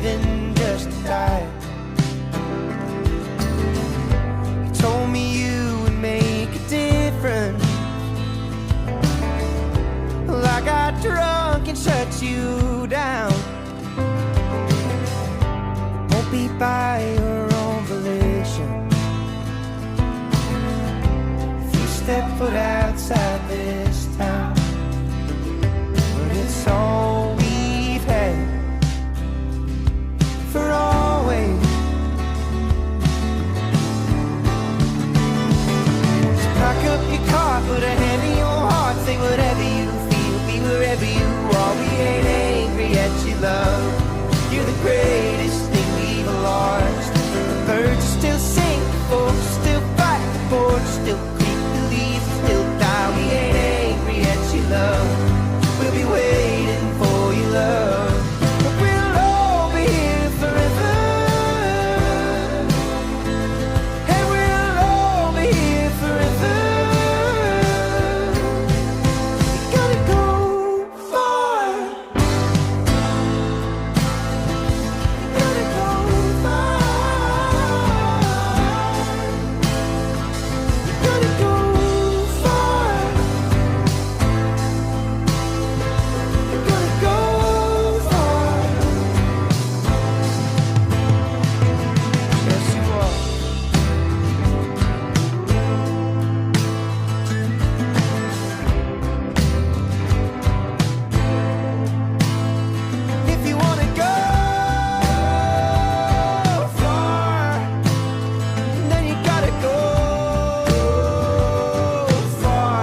living just to die. You told me you would make a difference. Well, I got drunk and shut you down. It won't be by your own volition. If you step foot outside this town, but it's all we've had for always. So pack up your car, put a hand in your heart, say whatever you feel, be wherever you are. We ain't angry at your love, you're the greatest thing we've lost. The birds are still sing, folks still fight, the porch still creak, the leaves still die. We ain't angry at your love, we'll be waiting for your love. But we'll all be here forever, and we'll all be here forever. You gotta go far, you gotta go far, you gotta go far, you gotta go far. Yes, you are. If you wanna go far, then you gotta go far.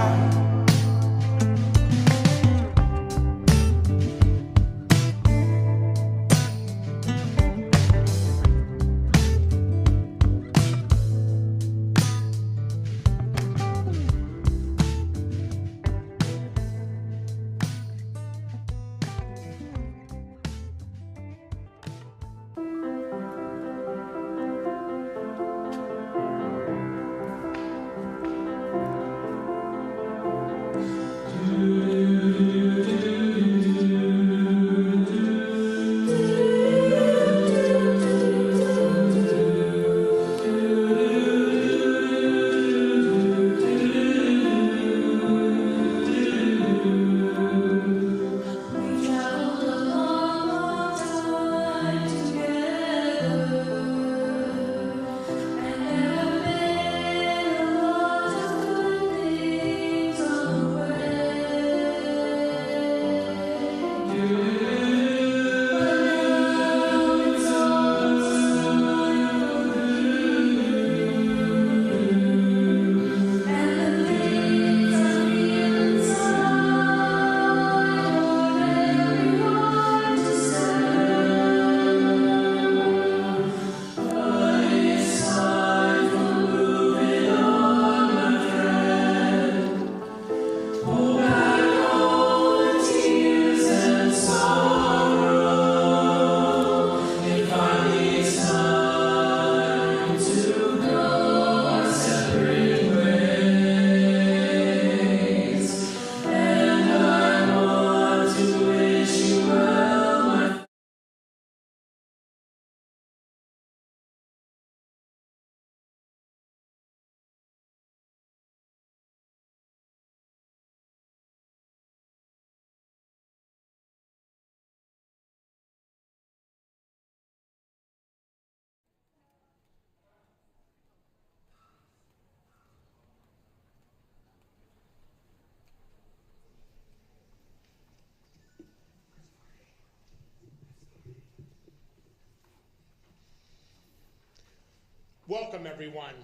Welcome, everyone,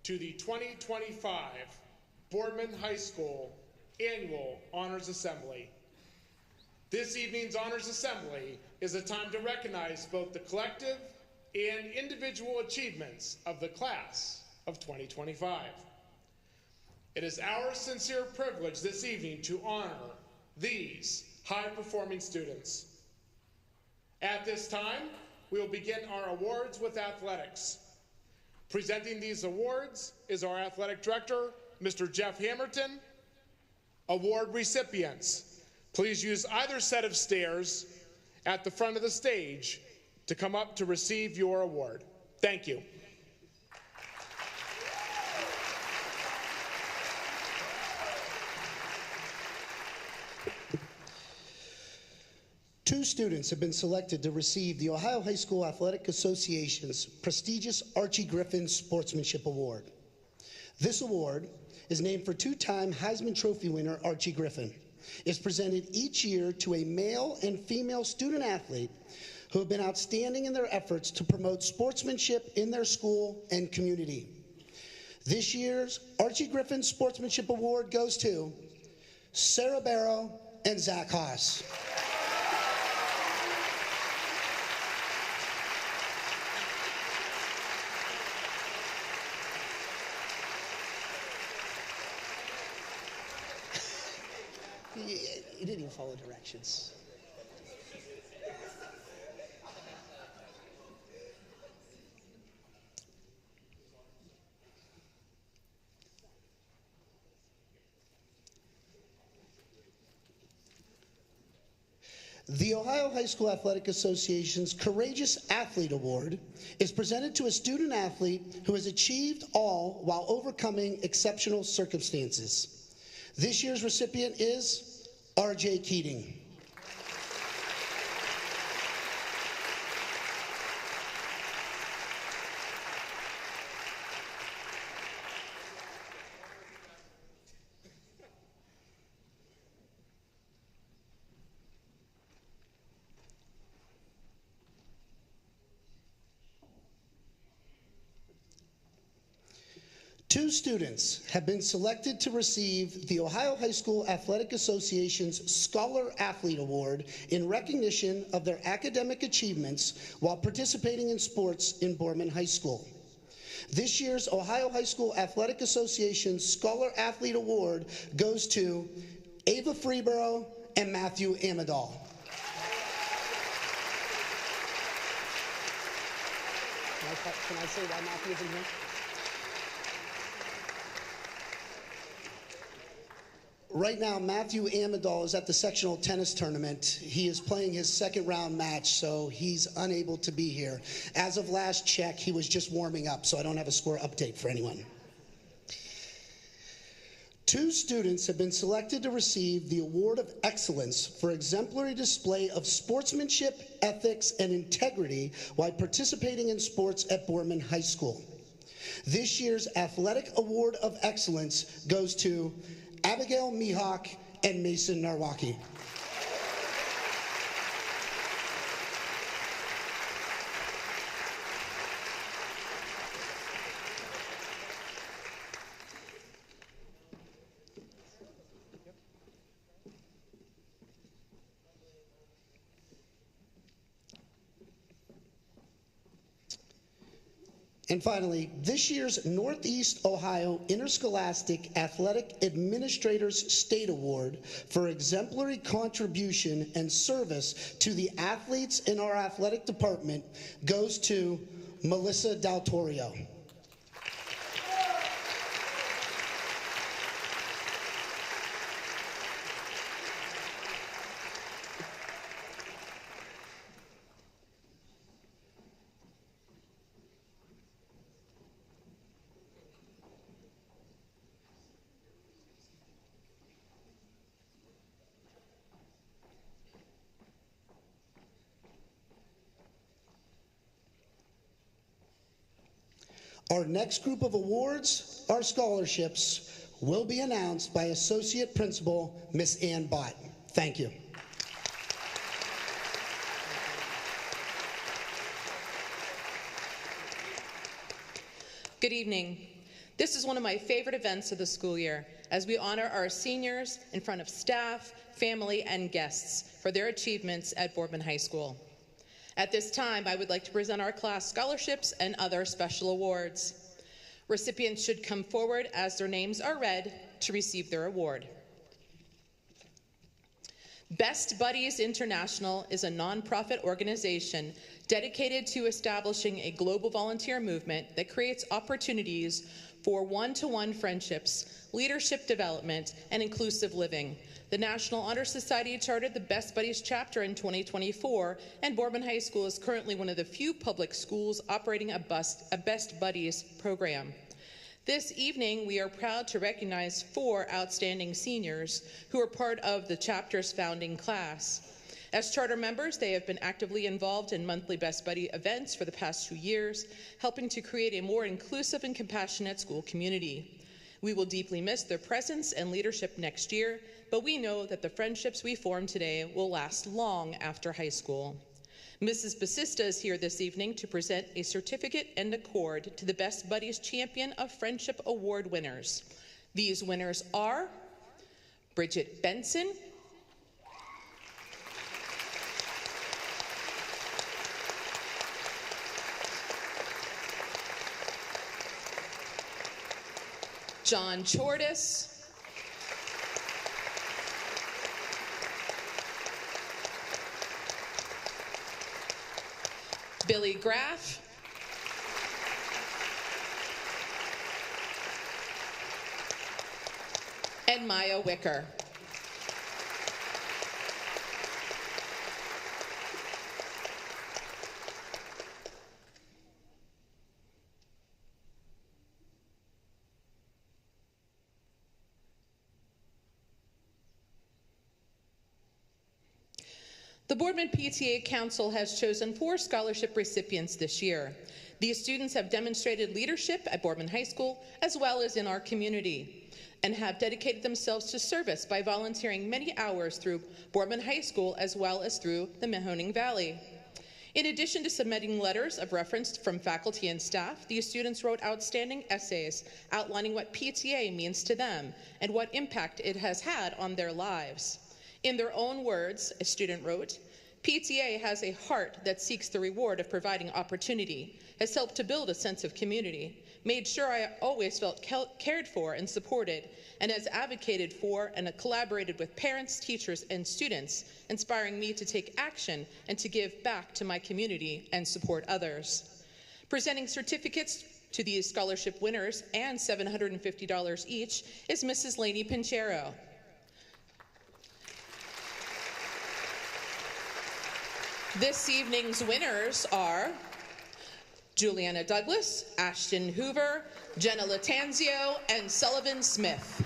to the 2025 Boardman High School Annual Honors Assembly. This evening's Honors Assembly is a time to recognize both the collective and individual achievements of the class of 2025. It is our sincere privilege this evening to honor these high-performing students. At this time, we will begin our awards with athletics. Presenting these awards is our athletic director, Mr. Jeff Hammerton. Award recipients, please use either set of stairs at the front of the stage to come up to receive your award. Thank you. Two students have been selected to receive the Ohio High School Athletic Association's prestigious Archie Griffin Sportsmanship Award. This award is named for two-time Heisman Trophy winner Archie Griffin. It's presented each year to a male and female student athlete who have been outstanding in their efforts to promote sportsmanship in their school and community. This year's Archie Griffin Sportsmanship Award goes to Sarah Barrow and Zach Haas. You didn't even follow directions. The Ohio High School Athletic Association's Courageous Athlete Award is presented to a student athlete who has achieved all while overcoming exceptional circumstances. This year's recipient is R.J. Keating. Two students have been selected to receive the Ohio High School Athletic Association's Scholar Athlete Award in recognition of their academic achievements while participating in sports in Boardman High School. This year's Ohio High School Athletic Association's Scholar Athlete Award goes to Ava Freeborough and Matthew Amadal. Can I say why Matthew isn't here? Right now, Matthew Amadal is at the sectional tennis tournament. He is playing his second round match, so he's unable to be here. As of last check, he was just warming up, so I don't have a score update for anyone. Two students have been selected to receive the Award of Excellence for exemplary display of sportsmanship, ethics, and integrity while participating in sports at Boardman High School. This year's Athletic Award of Excellence goes to Abigail Mihawk and Mason Narwaki. And finally, this year's Northeast Ohio Interscholastic Athletic Administrators State Award for exemplary contribution and service to the athletes in our athletic department goes to Melissa Daltorio. Our next group of awards, our scholarships, will be announced by Associate Principal Miss Ann Bott. Thank you. Good evening. This is one of my favorite events of the school year, as we honor our seniors in front of staff, family, and guests for their achievements at Boardman High School. At this time, I would like to present our class scholarships and other special awards. Recipients should come forward as their names are read to receive their award. Best Buddies International is a nonprofit organization dedicated to establishing a global volunteer movement that creates opportunities for one-to-one friendships, leadership development, and inclusive living. The National Honor Society chartered the Best Buddies chapter in 2024, and Boardman High School is currently one of the few public schools operating a Best Buddies program. This evening, we are proud to recognize 4 outstanding seniors who are part of the chapter's founding class. As charter members, they have been actively involved in monthly Best Buddy events for the past 2 years, helping to create a more inclusive and compassionate school community. We will deeply miss their presence and leadership next year, but we know that the friendships we form today will last long after high school. Mrs. Basista is here this evening to present a certificate and a cord to the Best Buddies Champion of Friendship Award winners. These winners are Bridget Benson, John Chortis, Billy Graff, and Maya Wicker. The Boardman PTA Council has chosen 4 scholarship recipients this year. These students have demonstrated leadership at Boardman High School as well as in our community and have dedicated themselves to service by volunteering many hours through Boardman High School as well as through the Mahoning Valley. In addition to submitting letters of reference from faculty and staff, these students wrote outstanding essays outlining what PTA means to them and what impact it has had on their lives. In their own words, a student wrote, "PTA has a heart that seeks the reward of providing opportunity, has helped to build a sense of community, made sure I always felt cared for and supported, and has advocated for and collaborated with parents, teachers, and students, inspiring me to take action and to give back to my community and support others." Presenting certificates to these scholarship winners and $750 each is Mrs. Lainey Pinchero. This evening's winners are Juliana Douglas, Ashton Hoover, Jenna Latanzio, and Sullivan Smith.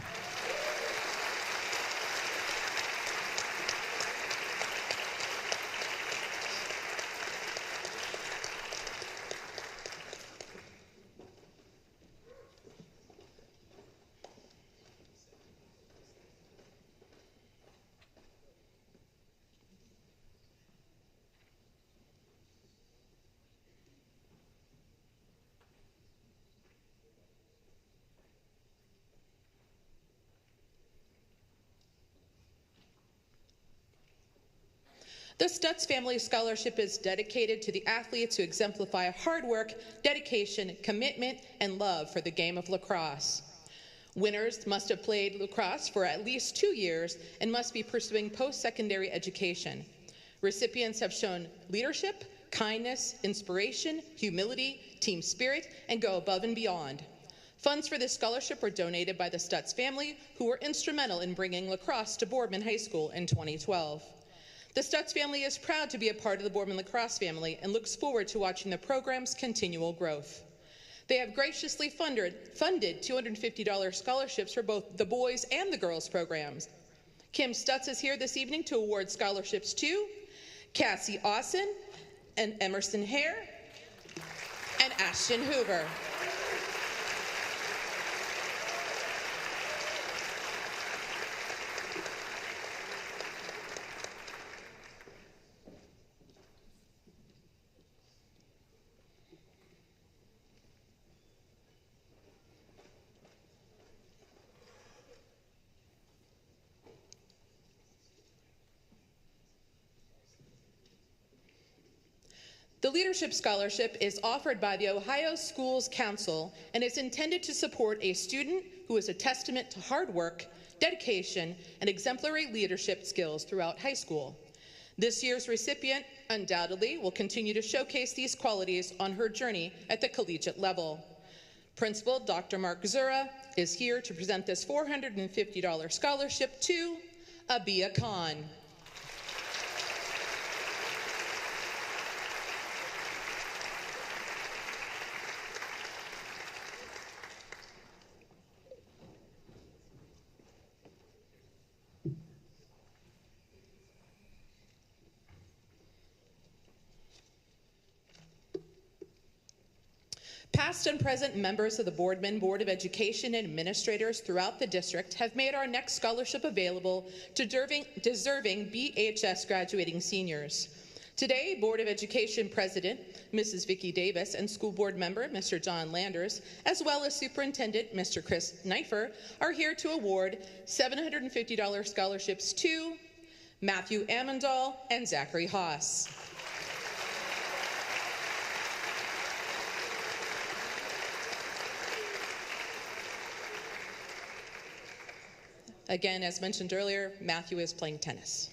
The Stutz Family Scholarship is dedicated to the athletes who exemplify hard work, dedication, commitment, and love for the game of lacrosse. Winners must have played lacrosse for at least 2 years and must be pursuing post-secondary education. Recipients have shown leadership, kindness, inspiration, humility, team spirit, and go above and beyond. Funds for this scholarship were donated by the Stutz family, who were instrumental in bringing lacrosse to Boardman High School in 2012. The Stutz family is proud to be a part of the Boardman lacrosse family and looks forward to watching the program's continual growth. They have graciously funded $250 scholarships for both the boys and the girls programs. Kim Stutz is here this evening to award scholarships to Cassie Austin and Emerson Hare and Ashton Hoover. The Leadership Scholarship is offered by the Ohio Schools Council and is intended to support a student who is a testament to hard work, dedication, and exemplary leadership skills throughout high school. This year's recipient undoubtedly will continue to showcase these qualities on her journey at the collegiate level. Principal Dr. Mark Zura is here to present this $450 scholarship to Abia Khan. Past and present members of the Boardman Board of Education and administrators throughout the district have made our next scholarship available to deserving BHS graduating seniors. Today, Board of Education President, Mrs. Vicki Davis, and School Board Member, Mr. John Landers, as well as Superintendent, Mr. Chris Neifer, are here to award $750 scholarships to Matthew Ammendahl and Zachary Haas. Again, as mentioned earlier, Matthew is playing tennis.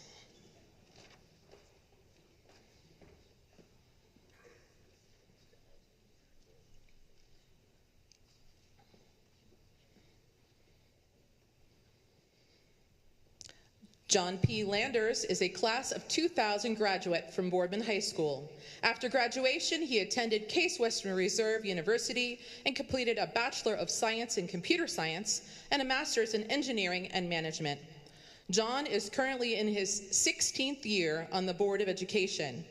John P. Landers is a class of 2000 graduate from Boardman High School. After graduation, he attended Case Western Reserve University and completed a Bachelor of Science in Computer Science and a Master's in Engineering and Management. John is currently in his 16th year on the Board of Education.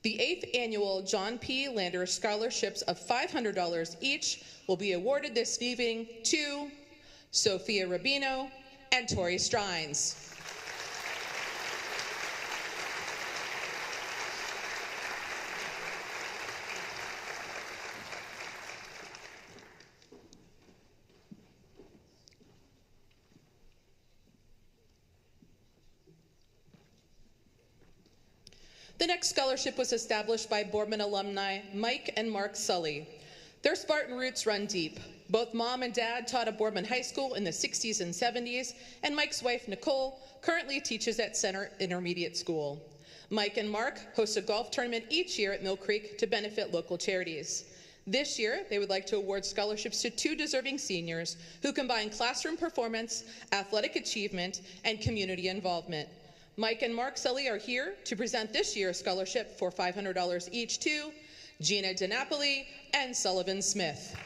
The 8th annual John P. Landers scholarships of $500 each will be awarded this evening to Sophia Rubino and Tori Strines. The next scholarship was established by Boardman alumni Mike and Mark Sully. Their Spartan roots run deep. Both mom and dad taught at Boardman High School in the 60s and 70s, and Mike's wife, Nicole, currently teaches at Center Intermediate School. Mike and Mark host a golf tournament each year at Mill Creek to benefit local charities. This year, they would like to award scholarships to 2 deserving seniors who combine classroom performance, athletic achievement, and community involvement. Mike and Mark Sully are here to present this year's scholarship for $500 each to Gina DiNapoli and Sullivan Smith.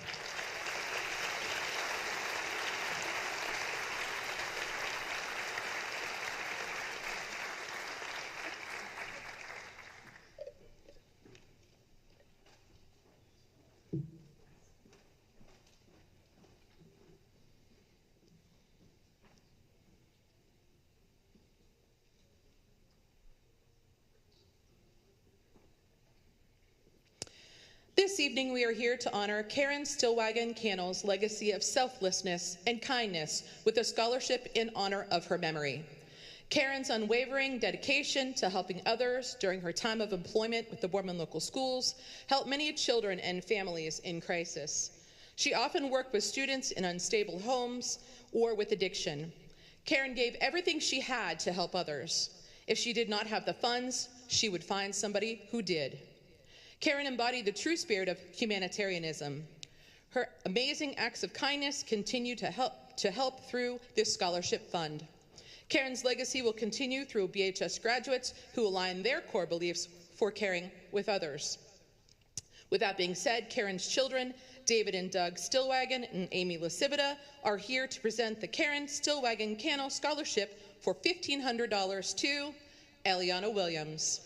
This evening, we are here to honor Karen Stillwagon Cannell's legacy of selflessness and kindness with a scholarship in honor of her memory. Karen's unwavering dedication to helping others during her time of employment with the Boardman local schools helped many children and families in crisis. She often worked with students in unstable homes or with addiction. Karen gave everything she had to help others. If she did not have the funds, she would find somebody who did. Karen embodied the true spirit of humanitarianism. Her amazing acts of kindness continue to help through this scholarship fund. Karen's legacy will continue through BHS graduates who align their core beliefs for caring with others. With that being said, Karen's children, David and Doug Stillwagon and Amy Lasivita, are here to present the Karen Stillwagon Cannell Scholarship for $1,500 to Eliana Williams.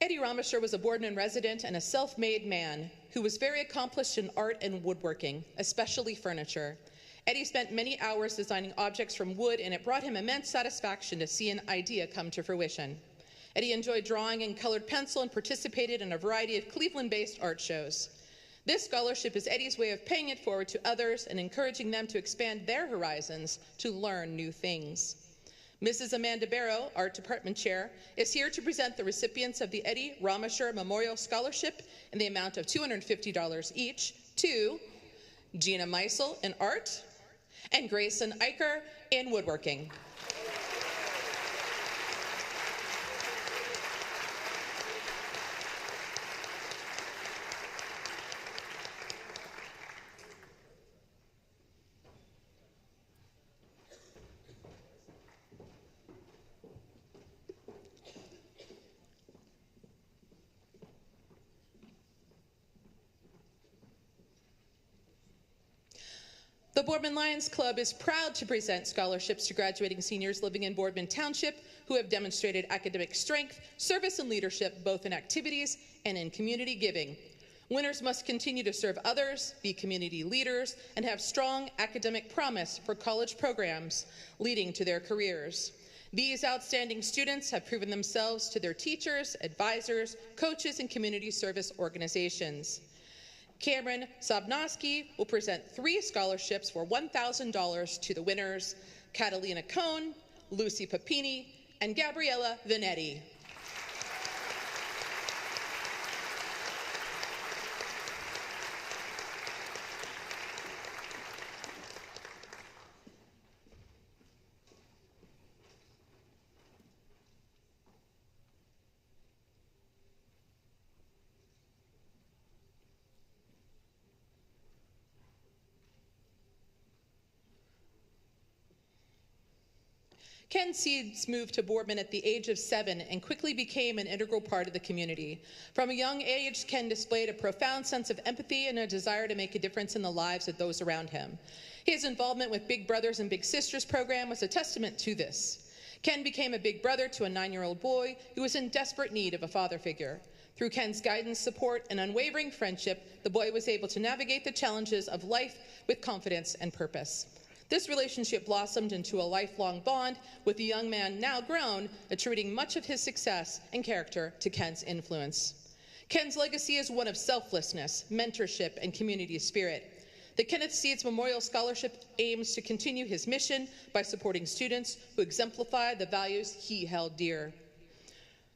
Eddie Ramasher was a Boardman resident and a self-made man who was very accomplished in art and woodworking, especially furniture. Eddie spent many hours designing objects from wood, and it brought him immense satisfaction to see an idea come to fruition. Eddie enjoyed drawing in colored pencil and participated in a variety of Cleveland-based art shows. This scholarship is Eddie's way of paying it forward to others and encouraging them to expand their horizons to learn new things. Mrs. Amanda Barrow, Art Department Chair, is here to present the recipients of the Eddie Ramasher Memorial Scholarship in the amount of $250 each to Gina Meisel in art and Grayson Eicher in woodworking. The Boardman Lions Club is proud to present scholarships to graduating seniors living in Boardman Township who have demonstrated academic strength, service, and leadership both in activities and in community giving. Winners must continue to serve others, be community leaders, and have strong academic promise for college programs leading to their careers. These outstanding students have proven themselves to their teachers, advisors, coaches, and community service organizations. Cameron Sobnoski will present 3 scholarships for $1,000 to the winners, Catalina Cohn, Lucy Papini, and Gabriella Vanetti. Ken Seeds moved to Boardman at the age of 7 and quickly became an integral part of the community. From a young age, Ken displayed a profound sense of empathy and a desire to make a difference in the lives of those around him. His involvement with Big Brothers and Big Sisters program was a testament to this. Ken became a big brother to a 9-year-old boy who was in desperate need of a father figure. Through Ken's guidance, support, and unwavering friendship, the boy was able to navigate the challenges of life with confidence and purpose. This relationship blossomed into a lifelong bond, with the young man, now grown, attributing much of his success and character to Ken's influence. Ken's legacy is one of selflessness, mentorship, and community spirit. The Kenneth Seeds Memorial Scholarship aims to continue his mission by supporting students who exemplify the values he held dear.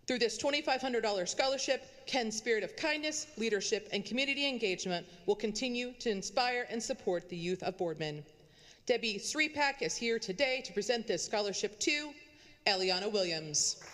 Through this $2,500 scholarship, Ken's spirit of kindness, leadership, and community engagement will continue to inspire and support the youth of Boardman. Debbie Sripak is here today to present this scholarship to Eliana Williams.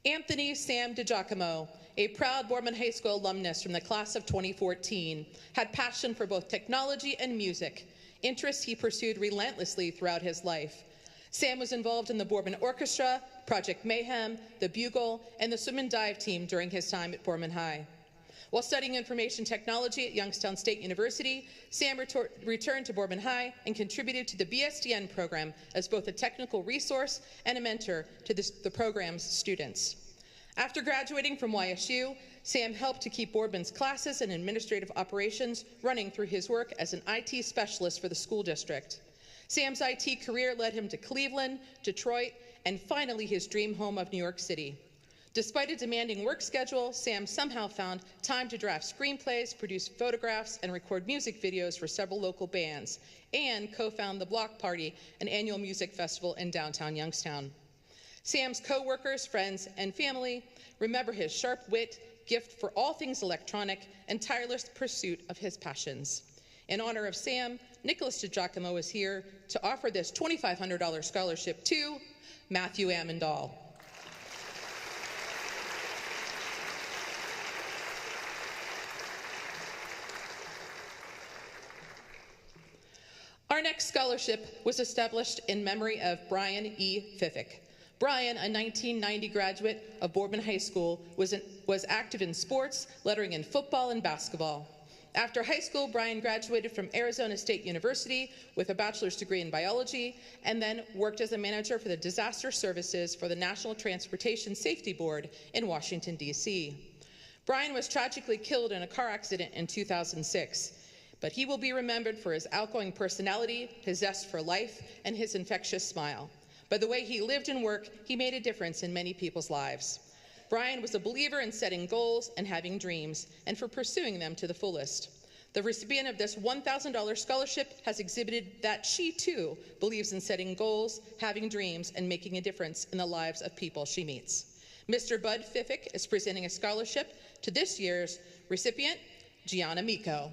Anthony Sam DiGiacomo, a proud Boardman High School alumnus from the class of 2014, had passion for both technology and music, interests he pursued relentlessly throughout his life. Sam was involved in the Boardman Orchestra, Project Mayhem, the Bugle, and the swim and dive team during his time at Boardman High. While studying information technology at Youngstown State University, Sam returned to Boardman High and contributed to the BSDN program as both a technical resource and a mentor to the program's students. After graduating from YSU, Sam helped to keep Boardman's classes and administrative operations running through his work as an IT specialist for the school district. Sam's IT career led him to Cleveland, Detroit, and finally his dream home of New York City. Despite a demanding work schedule, Sam somehow found time to draft screenplays, produce photographs, and record music videos for several local bands, and co-found the Block Party, an annual music festival in downtown Youngstown. Sam's co-workers, friends, and family remember his sharp wit, gift for all things electronic, and tireless pursuit of his passions. In honor of Sam, Nicholas DiGiacomo is here to offer this $2,500 scholarship to Matthew Amendahl. Our next scholarship was established in memory of Brian E. Fiffick. Brian, a 1990 graduate of Boardman High School, was active in sports, lettering in football and basketball. After high school, Brian graduated from Arizona State University with a bachelor's degree in biology, and then worked as a manager for the disaster services for the National Transportation Safety Board in Washington, D.C. Brian was tragically killed in a car accident in 2006, but he will be remembered for his outgoing personality, his zest for life, and his infectious smile. By the way he lived and worked, he made a difference in many people's lives. Brian was a believer in setting goals and having dreams, and for pursuing them to the fullest. The recipient of this $1,000 scholarship has exhibited that she, too, believes in setting goals, having dreams, and making a difference in the lives of people she meets. Mr. Bud Fiffick is presenting a scholarship to this year's recipient, Gianna Miko.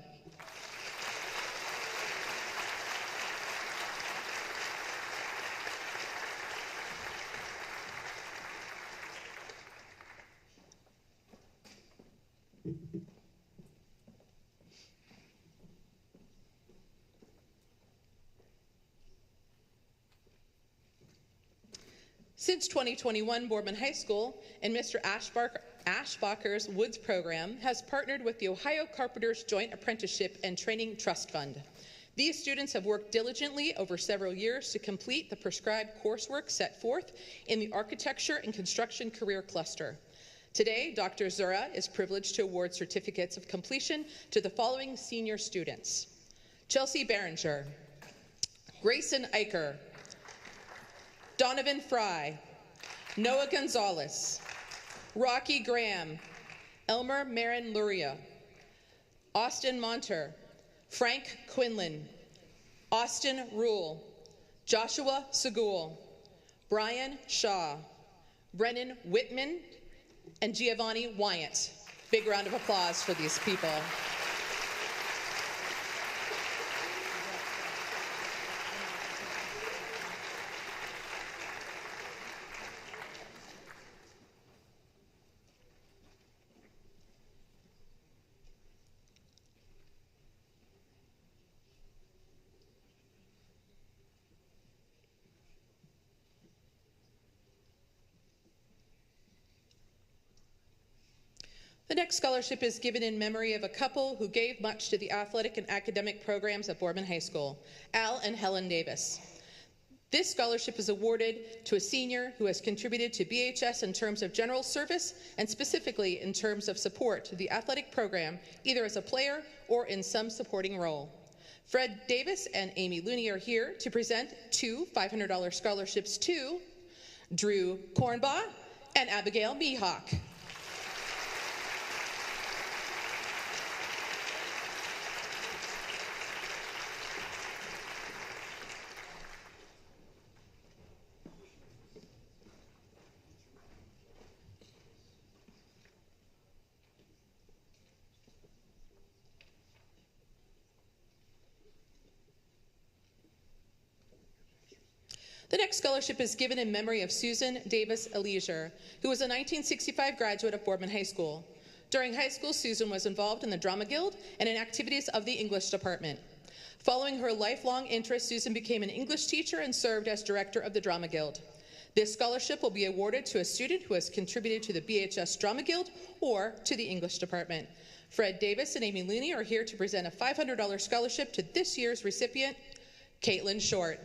Since 2021, Boardman High School and Mr. Ashbacher's Woods program has partnered with the Ohio Carpenters Joint Apprenticeship and Training Trust Fund. These students have worked diligently over several years to complete the prescribed coursework set forth in the Architecture and Construction Career Cluster. Today, Dr. Zura is privileged to award certificates of completion to the following senior students: Chelsea Behringer, Grayson Eicher, Donovan Fry, Noah Gonzalez, Rocky Graham, Elmer Marin Luria, Austin Monter, Frank Quinlan, Austin Rule, Joshua Segul, Brian Shaw, Brennan Whitman, and Giovanni Wyatt. Big round of applause for these people. The next scholarship is given in memory of a couple who gave much to the athletic and academic programs at Boardman High School, Al and Helen Davis. This scholarship is awarded to a senior who has contributed to BHS in terms of general service and specifically in terms of support to the athletic program, either as a player or in some supporting role. Fred Davis and Amy Looney are here to present two $500 scholarships to Drew Kornbaugh and Abigail Mihawk. The next scholarship is given in memory of Susan Davis Elisier, who was a 1965 graduate of Boardman High School. During high school, Susan was involved in the Drama Guild and in activities of the English department. Following her lifelong interest, Susan became an English teacher and served as director of the Drama Guild. This scholarship will be awarded to a student who has contributed to the BHS Drama Guild or to the English department. Fred Davis and Amy Looney are here to present a $500 scholarship to this year's recipient, Caitlin Short.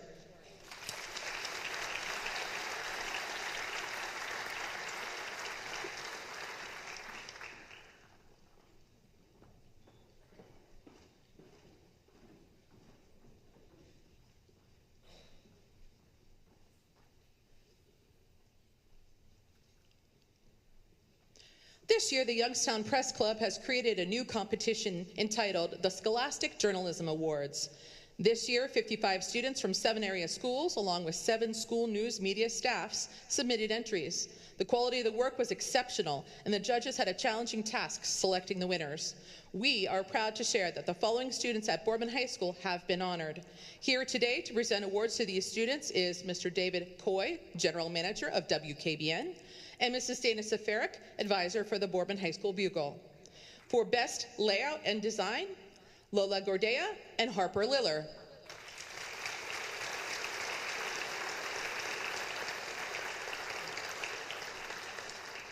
This year, the Youngstown Press Club has created a new competition entitled the Scholastic Journalism Awards. This year, 55 students from 7 area schools, along with 7 school news media staffs, submitted entries. The quality of the work was exceptional, and the judges had a challenging task selecting the winners. We are proud to share that the following students at Boardman High School have been honored. Here today to present awards to these students is Mr. David Coy, General Manager of WKBN, and Mrs. Dana Safaric, Advisor for the Boardman High School Bugle. For Best Layout and Design, Lola Gordea and Harper Liller.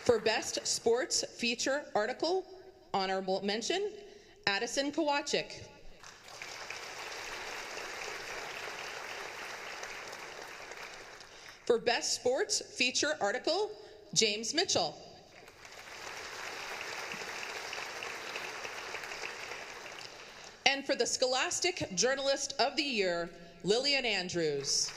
For Best Sports Feature Article, honorable mention, Addison Kowachik. For Best Sports Feature Article, James Mitchell. And for the Scholastic Journalist of the Year, Lillian Andrews.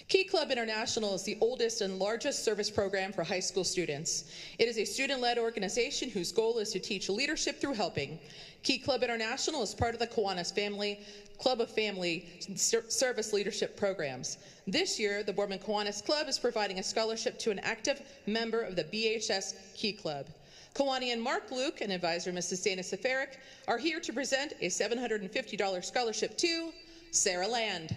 Key Club International is the oldest and largest service program for high school students. It is a student-led organization whose goal is to teach leadership through helping. Key Club International is part of the Kiwanis Family Club of Family Service Leadership Programs. This year, the Boardman Kiwanis Club is providing a scholarship to an active member of the BHS Key Club. Kiwanian Mark Luke and advisor Mrs. Dana Safaric are here to present a $750 scholarship to Sarah Land.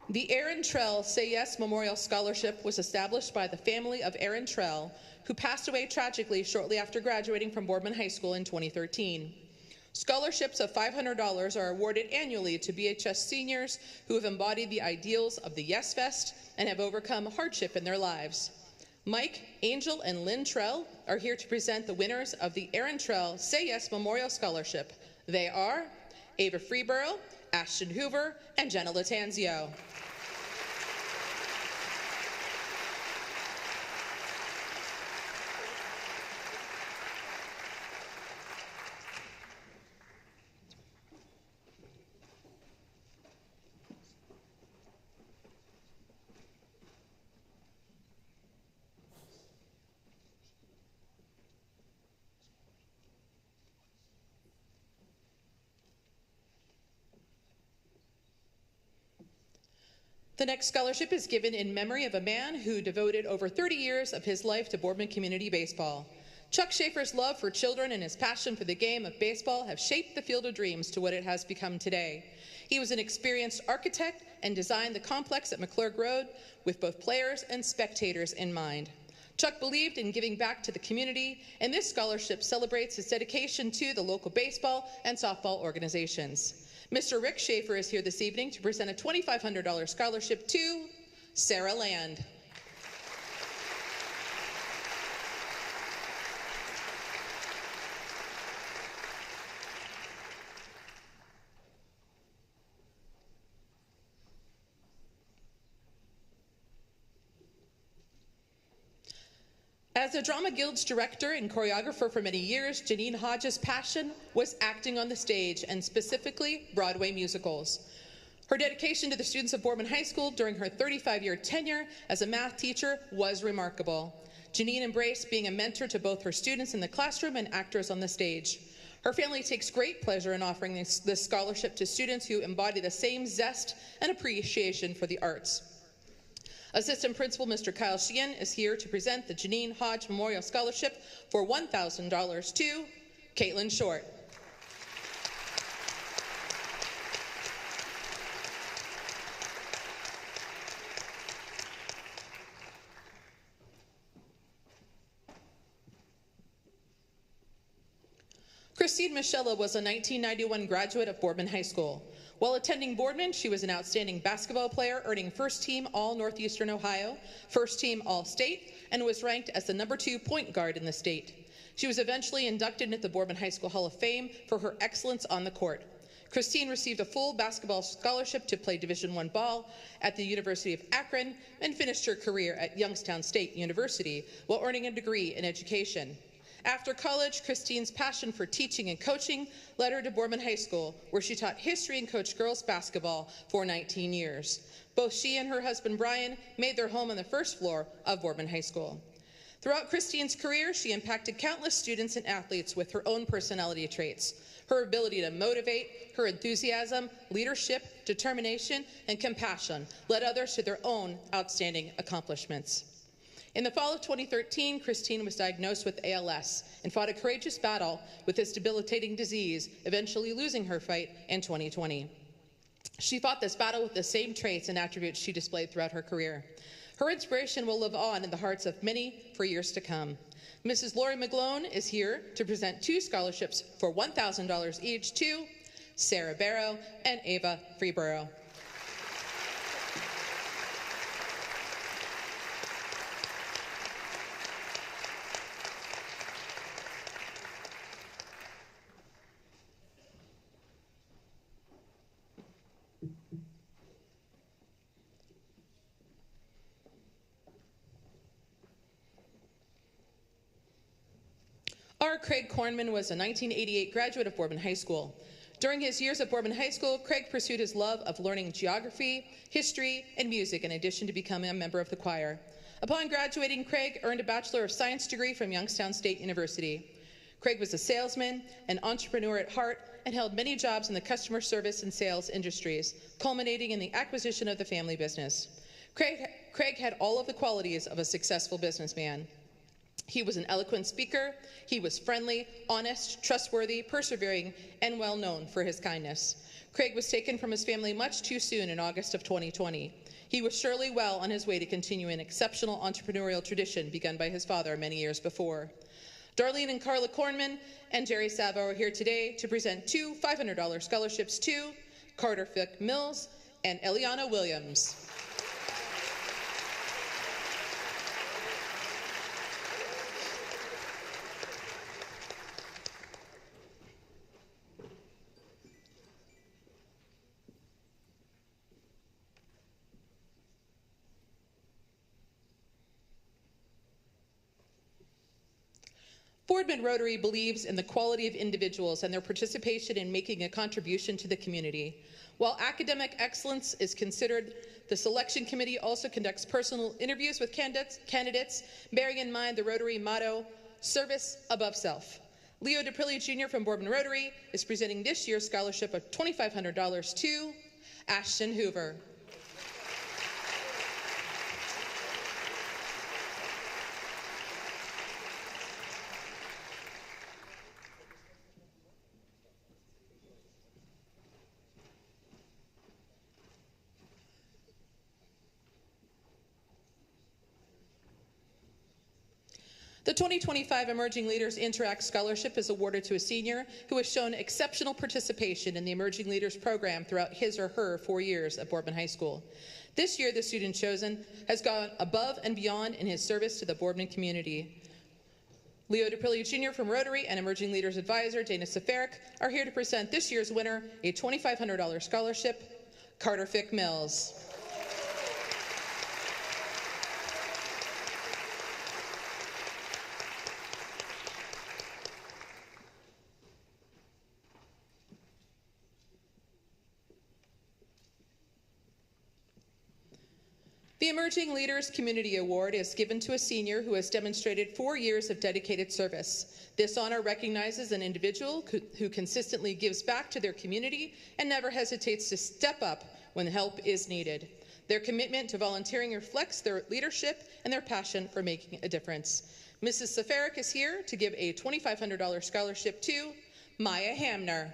The Aaron Trell Say Yes Memorial Scholarship was established by the family of Aaron Trell, who passed away tragically shortly after graduating from Boardman High School in 2013. Scholarships of $500 are awarded annually to BHS seniors who have embodied the ideals of the Yes Fest and have overcome hardship in their lives. Mike, Angel, and Lynn Trell are here to present the winners of the Aaron Trell Say Yes Memorial Scholarship. They are Ava Freeborough, Ashton Hoover, and Jenna Latanzio. The next scholarship is given in memory of a man who devoted over 30 years of his life to Boardman community baseball. Chuck Schaefer's love for children and his passion for the game of baseball have shaped the Field of Dreams to what it has become today. He was an experienced architect and designed the complex at McClurg Road with both players and spectators in mind. Chuck believed in giving back to the community, and this scholarship celebrates his dedication to the local baseball and softball organizations. Mr. Rick Schaefer is here this evening to present a $2,500 scholarship to Sarah Land. As a Drama Guild's director and choreographer for many years, Janine Hodges' passion was acting on the stage, and specifically Broadway musicals. Her dedication to the students of Boardman High School during her 35-year tenure as a math teacher was remarkable. Janine embraced being a mentor to both her students in the classroom and actors on the stage. Her family takes great pleasure in offering this scholarship to students who embody the same zest and appreciation for the arts. Assistant Principal Mr. Kyle Sheehan is here to present the Janine Hodge Memorial Scholarship for $1,000 to Caitlin Short. Christine Michella was a 1991 graduate of Boardman High School. While attending Boardman, she was an outstanding basketball player, earning first team All-Northeastern Ohio, first team All-State, and was ranked as the #2 point guard in the state. She was eventually inducted into the Boardman High School Hall of Fame for her excellence on the court. Christine received a full basketball scholarship to play Division I ball at the University of Akron and finished her career at Youngstown State University while earning a degree in education. After college, Christine's passion for teaching and coaching led her to Boardman High School, where she taught history and coached girls basketball for 19 years. Both she and her husband, Brian, made their home on the first floor of Boardman High School. Throughout Christine's career, she impacted countless students and athletes with her own personality traits. Her ability to motivate, her enthusiasm, leadership, determination, and compassion led others to their own outstanding accomplishments. In the fall of 2013, Christine was diagnosed with ALS and fought a courageous battle with this debilitating disease, eventually losing her fight in 2020. She fought this battle with the same traits and attributes she displayed throughout her career. Her inspiration will live on in the hearts of many for years to come. Mrs. Lori McGlone is here to present 2 scholarships for $1,000 each to Sarah Barrow and Ava Freeborough. R. Craig Kornman was a 1988 graduate of Boardman High School. During his years at Boardman High School, Craig pursued his love of learning geography, history, and music in addition to becoming a member of the choir. Upon graduating, Craig earned a Bachelor of Science degree from Youngstown State University. Craig was a salesman, an entrepreneur at heart, and held many jobs in the customer service and sales industries, culminating in the acquisition of the family business. Craig had all of the qualities of a successful businessman. He was an eloquent speaker. He was friendly, honest, trustworthy, persevering, and well known for his kindness. Craig was taken from his family much too soon in August of 2020. He was surely well on his way to continue an exceptional entrepreneurial tradition begun by his father many years before. Darlene and Carla Kornman and Jerry Savo are here today to present two $500 scholarships to Carter Fick Mills and Eliana Williams. Boardman Rotary believes in the quality of individuals and their participation in making a contribution to the community. While academic excellence is considered, the selection committee also conducts personal interviews with candidates, bearing in mind the Rotary motto, service above self. Leo DePrilli Jr. from Boardman Rotary is presenting this year's scholarship of $2,500 to Ashton Hoover. The 2025 Emerging Leaders Interact Scholarship is awarded to a senior who has shown exceptional participation in the Emerging Leaders program throughout his or her 4 years at Boardman High School. This year, the student chosen has gone above and beyond in his service to the Boardman community. Leo DePrilli Jr. from Rotary and Emerging Leaders Advisor Dana Safaric are here to present this year's winner, a $2,500 scholarship, Carter Fick Mills. The Emerging Leaders Community Award is given to a senior who has demonstrated 4 years of dedicated service. This honor recognizes an individual who consistently gives back to their community and never hesitates to step up when help is needed. Their commitment to volunteering reflects their leadership and their passion for making a difference. Mrs. Safaric is here to give a $2,500 scholarship to Maya Hamner.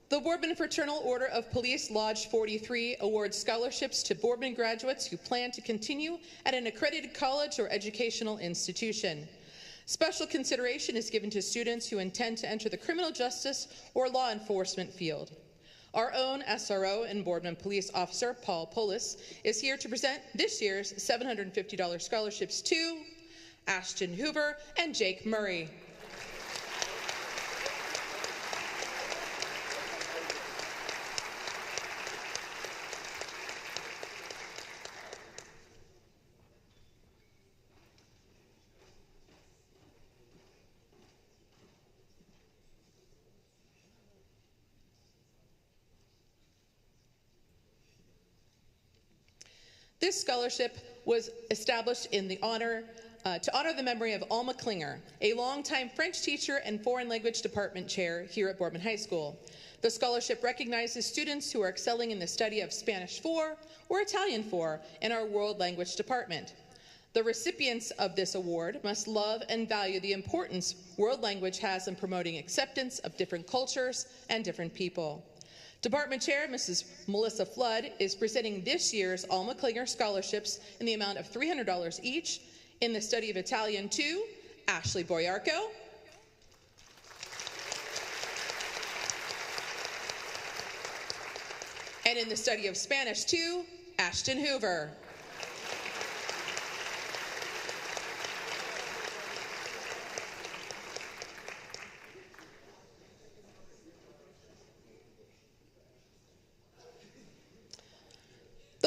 The Boardman Fraternal Order of Police Lodge 43 awards scholarships to Boardman graduates who plan to continue at an accredited college or educational institution. Special consideration is given to students who intend to enter the criminal justice or law enforcement field. Our own SRO and Boardman Police Officer Paul Polis is here to present this year's $750 scholarships to Ashton Hoover and Jake Murray. This scholarship was established in the to honor the memory of Alma Klinger, a longtime French teacher and foreign language department chair here at Boardman High School. The scholarship recognizes students who are excelling in the study of Spanish 4 or Italian 4 in our world language department. The recipients of this award must love and value the importance world language has in promoting acceptance of different cultures and different people. Department Chair Mrs. Melissa Flood is presenting this year's Alma Klinger scholarships in the amount of $300 each in the study of Italian to Ashley Boyarco, and in the study of Spanish to Ashton Hoover.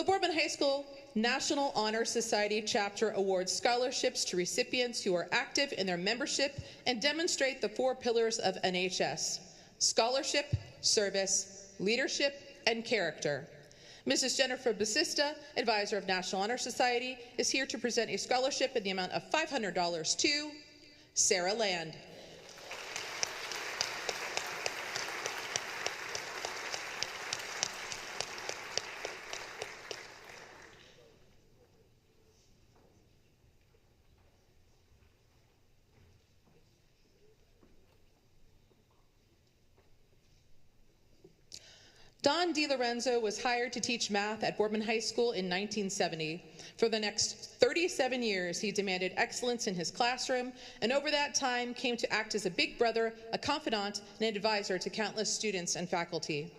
The Boardman High School National Honor Society chapter awards scholarships to recipients who are active in their membership and demonstrate the 4 pillars of NHS: scholarship, service, leadership, and character. Mrs. Jennifer Basista, advisor of National Honor Society, is here to present a scholarship in the amount of $500 to Sarah Land. Don DiLorenzo was hired to teach math at Boardman High School in 1970. For the next 37 years, he demanded excellence in his classroom, and over that time came to act as a big brother, a confidant, and an advisor to countless students and faculty.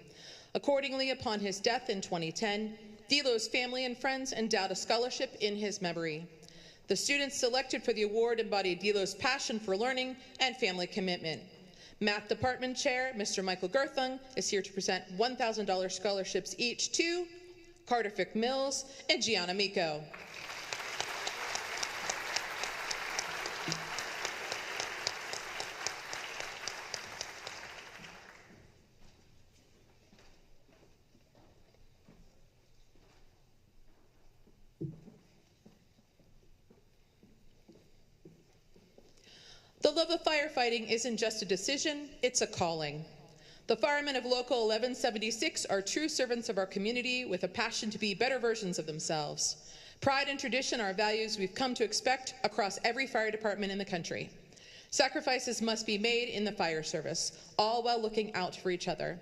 Accordingly, upon his death in 2010, DiLo's family and friends endowed a scholarship in his memory. The students selected for the award embodied DiLo's passion for learning and family commitment. Math Department Chair, Mr. Michael Gerthung, is here to present $1,000 scholarships each to Carter Fick Mills and Gianna Miko. The love of firefighting isn't just a decision, it's a calling. The firemen of Local 1176 are true servants of our community with a passion to be better versions of themselves. Pride and tradition are values we've come to expect across every fire department in the country. Sacrifices must be made in the fire service, all while looking out for each other.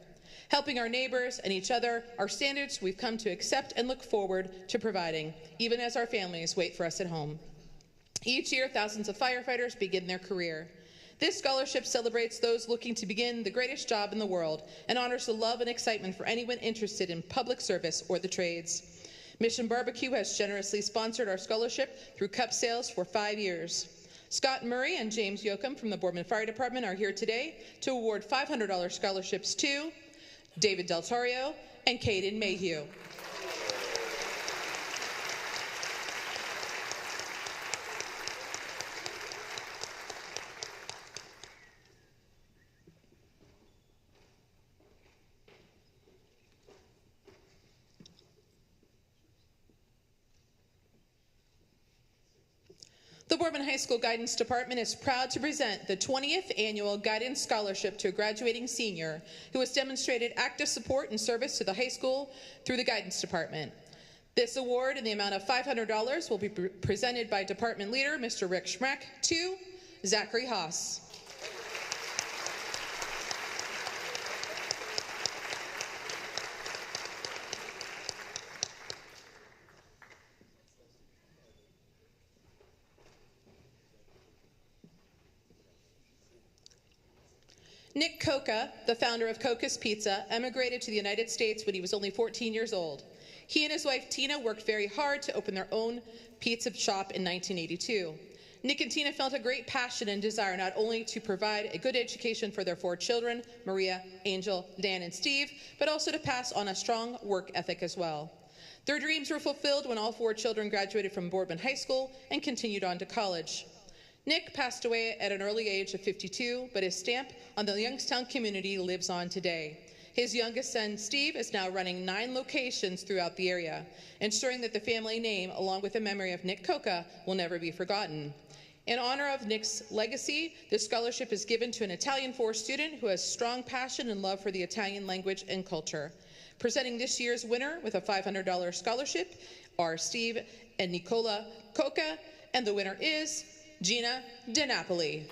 Helping our neighbors and each other are standards we've come to accept and look forward to providing, even as our families wait for us at home. Each year, thousands of firefighters begin their career. This scholarship celebrates those looking to begin the greatest job in the world and honors the love and excitement for anyone interested in public service or the trades. Mission Barbecue has generously sponsored our scholarship through cup sales for 5 years. Scott Murray and James Yoakum from the Boardman Fire Department are here today to award $500 scholarships to David Del Torio and Caden Mayhew. The Boardman High School Guidance Department is proud to present the 20th Annual Guidance Scholarship to a graduating senior who has demonstrated active support and service to the high school through the Guidance Department. This award in the amount of $500 will be presented by Department Leader Mr. Rick Schmeck to Zachary Haas. Nick Coca, the founder of Coca's Pizza, emigrated to the United States when he was only 14 years old. He and his wife Tina worked very hard to open their own pizza shop in 1982. Nick and Tina felt a great passion and desire not only to provide a good education for their 4 children, Maria, Angel, Dan, and Steve, but also to pass on a strong work ethic as well. Their dreams were fulfilled when all 4 children graduated from Boardman High School and continued on to college. Nick passed away at an early age of 52, but his stamp on the Youngstown community lives on today. His youngest son, Steve, is now running 9 locations throughout the area, ensuring that the family name, along with the memory of Nick Coca, will never be forgotten. In honor of Nick's legacy, this scholarship is given to an Italian 4 student who has strong passion and love for the Italian language and culture. Presenting this year's winner with a $500 scholarship are Steve and Nicola Coca, and the winner is Gina DiNapoli.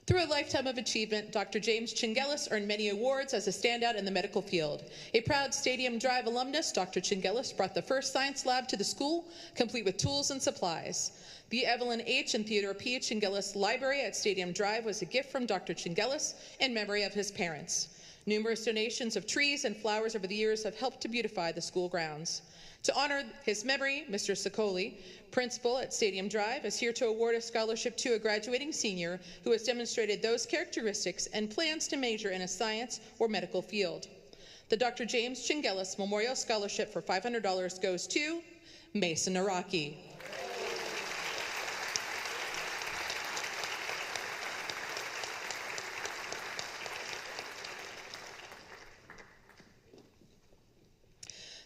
Through a lifetime of achievement, Dr. James Chingelis earned many awards as a standout in the medical field. A proud Stadium Drive alumnus, Dr. Chingelis brought the first science lab to the school, complete with tools and supplies. The Evelyn H. and Theodore P. Chingelis Library at Stadium Drive was a gift from Dr. Chingelis in memory of his parents. Numerous donations of trees and flowers over the years have helped to beautify the school grounds. To honor his memory, Mr. Sicoli, principal at Stadium Drive, is here to award a scholarship to a graduating senior who has demonstrated those characteristics and plans to major in a science or medical field. The Dr. James Chingelis Memorial Scholarship for $500 goes to Mason Araki.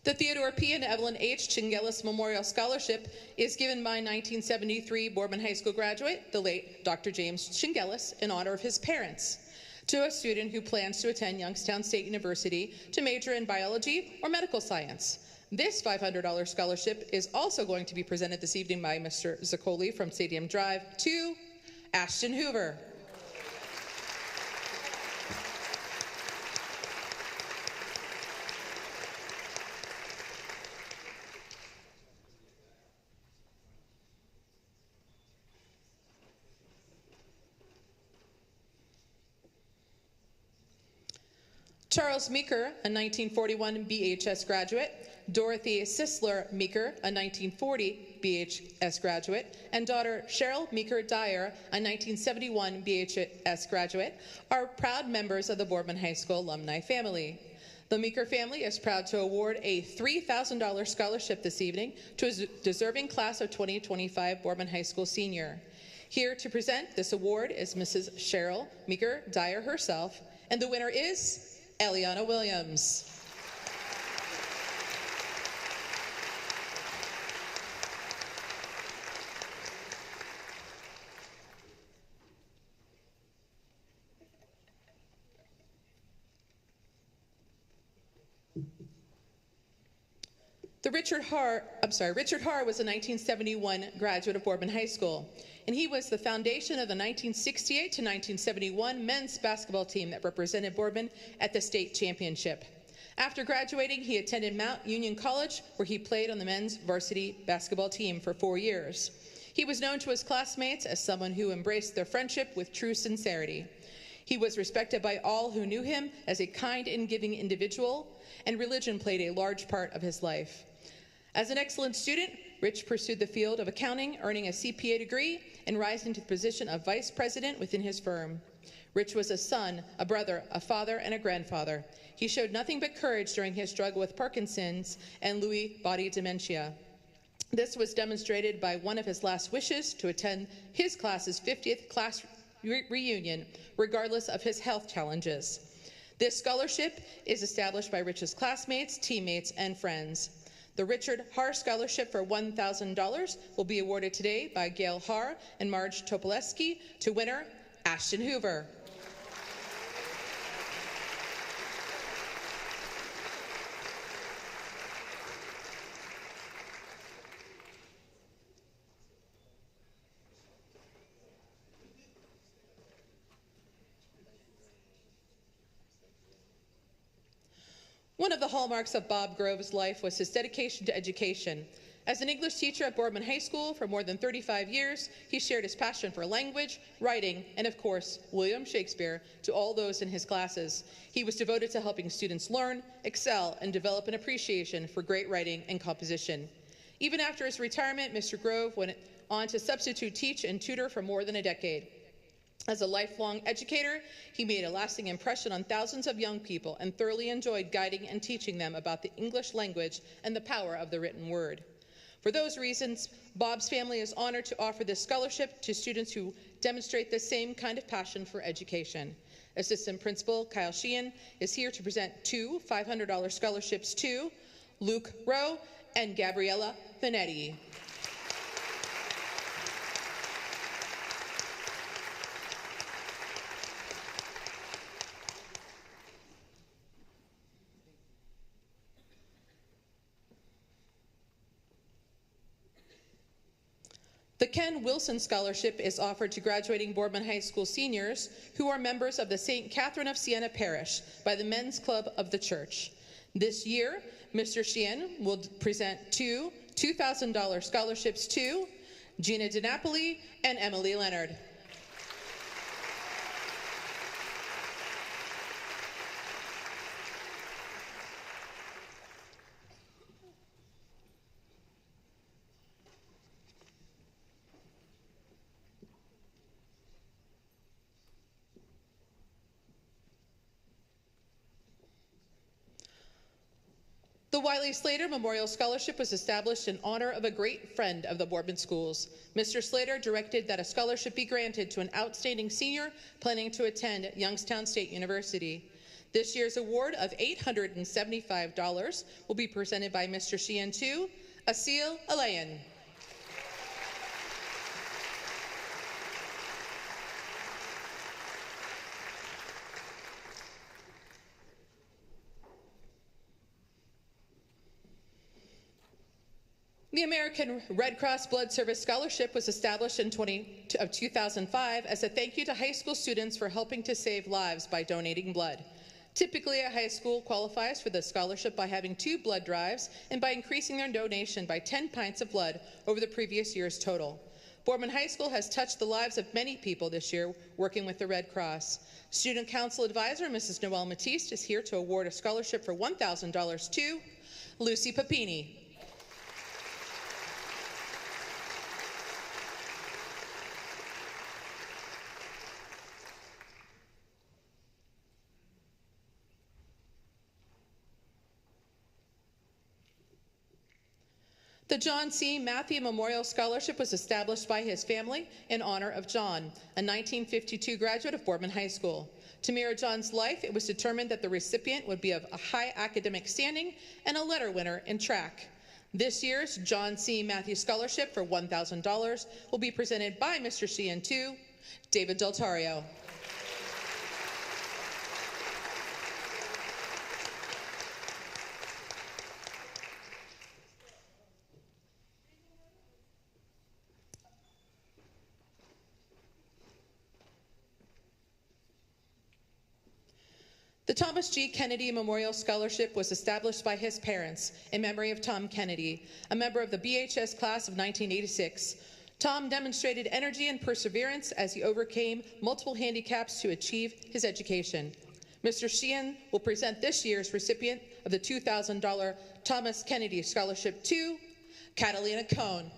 The Theodore P. and Evelyn H. Chingelis Memorial Scholarship is given by 1973 Boardman High School graduate, the late Dr. James Chingelis, in honor of his parents, to a student who plans to attend Youngstown State University to major in biology or medical science. This $500 scholarship is also going to be presented this evening by Mr. Zaccoli from Stadium Drive to Ashton Hoover. Charles Meeker, a 1941 BHS graduate, Dorothy Sisler Meeker, a 1940 BHS graduate, and daughter Cheryl Meeker Dyer, a 1971 BHS graduate, are proud members of the Boardman High School alumni family. The Meeker family is proud to award a $3,000 scholarship this evening to a deserving class of 2025 Boardman High School senior. Here to present this award is Mrs. Cheryl Meeker Dyer herself, and the winner is Eliana Williams. Richard Haar was a 1971 graduate of Boardman High School, and he was the foundation of the 1968 to 1971 men's basketball team that represented Boardman at the state championship. After graduating, he attended Mount Union College, where he played on the men's varsity basketball team for 4 years. He was known to his classmates as someone who embraced their friendship with true sincerity. He was respected by all who knew him as a kind and giving individual, and religion played a large part of his life. As an excellent student, Rich pursued the field of accounting, earning a CPA degree and rising to the position of vice president within his firm. Rich was a son, a brother, a father, and a grandfather. He showed nothing but courage during his struggle with Parkinson's and Lewy body dementia. This was demonstrated by one of his last wishes to attend his class's 50th class reunion, regardless of his health challenges. This scholarship is established by Rich's classmates, teammates, and friends. The Richard Haar Scholarship for $1,000 will be awarded today by Gail Haar and Marge Topoleski to winner Ashton Hoover. One of the hallmarks of Bob Grove's life was his dedication to education. As an English teacher at Boardman High School for more than 35 years, he shared his passion for language, writing, and of course, William Shakespeare to all those in his classes. He was devoted to helping students learn, excel, and develop an appreciation for great writing and composition. Even after his retirement, Mr. Grove went on to substitute teach and tutor for more than a decade. As a lifelong educator, he made a lasting impression on thousands of young people and thoroughly enjoyed guiding and teaching them about the English language and the power of the written word. For those reasons, Bob's family is honored to offer this scholarship to students who demonstrate the same kind of passion for education. Assistant Principal Kyle Sheehan is here to present two $500 scholarships to Luke Rowe and Gabriella Finetti. The Ken Wilson Scholarship is offered to graduating Boardman High School seniors who are members of the St. Catherine of Siena Parish by the Men's Club of the Church. This year, Mr. Sheehan will present two $2,000 scholarships to Gina DiNapoli and Emily Leonard. The Wiley Slater Memorial Scholarship was established in honor of a great friend of the Boardman schools. Mr. Slater directed that a scholarship be granted to an outstanding senior planning to attend Youngstown State University. This year's award of $875 will be presented by Mr. Sheehan to Asil Alayan. The American Red Cross Blood Service Scholarship was established in 2005 as a thank you to high school students for helping to save lives by donating blood. Typically, a high school qualifies for the scholarship by having 2 blood drives and by increasing their donation by 10 pints of blood over the previous year's total. Boardman High School has touched the lives of many people this year working with the Red Cross. Student Council Advisor Mrs. Noelle Matiste is here to award a scholarship for $1,000 to Lucy Papini. The John C. Matthew Memorial Scholarship was established by his family in honor of John, a 1952 graduate of Boardman High School. To mirror John's life, it was determined that the recipient would be of a high academic standing and a letter winner in track. This year's John C. Matthew Scholarship for $1,000 will be presented by Mr. Sheehan to David Del Tario. The Thomas G. Kennedy Memorial Scholarship was established by his parents in memory of Tom Kennedy, a member of the BHS class of 1986. Tom demonstrated energy and perseverance as he overcame multiple handicaps to achieve his education. Mr. Sheehan will present this year's recipient of the $2,000 Thomas Kennedy Scholarship to Catalina Cohn.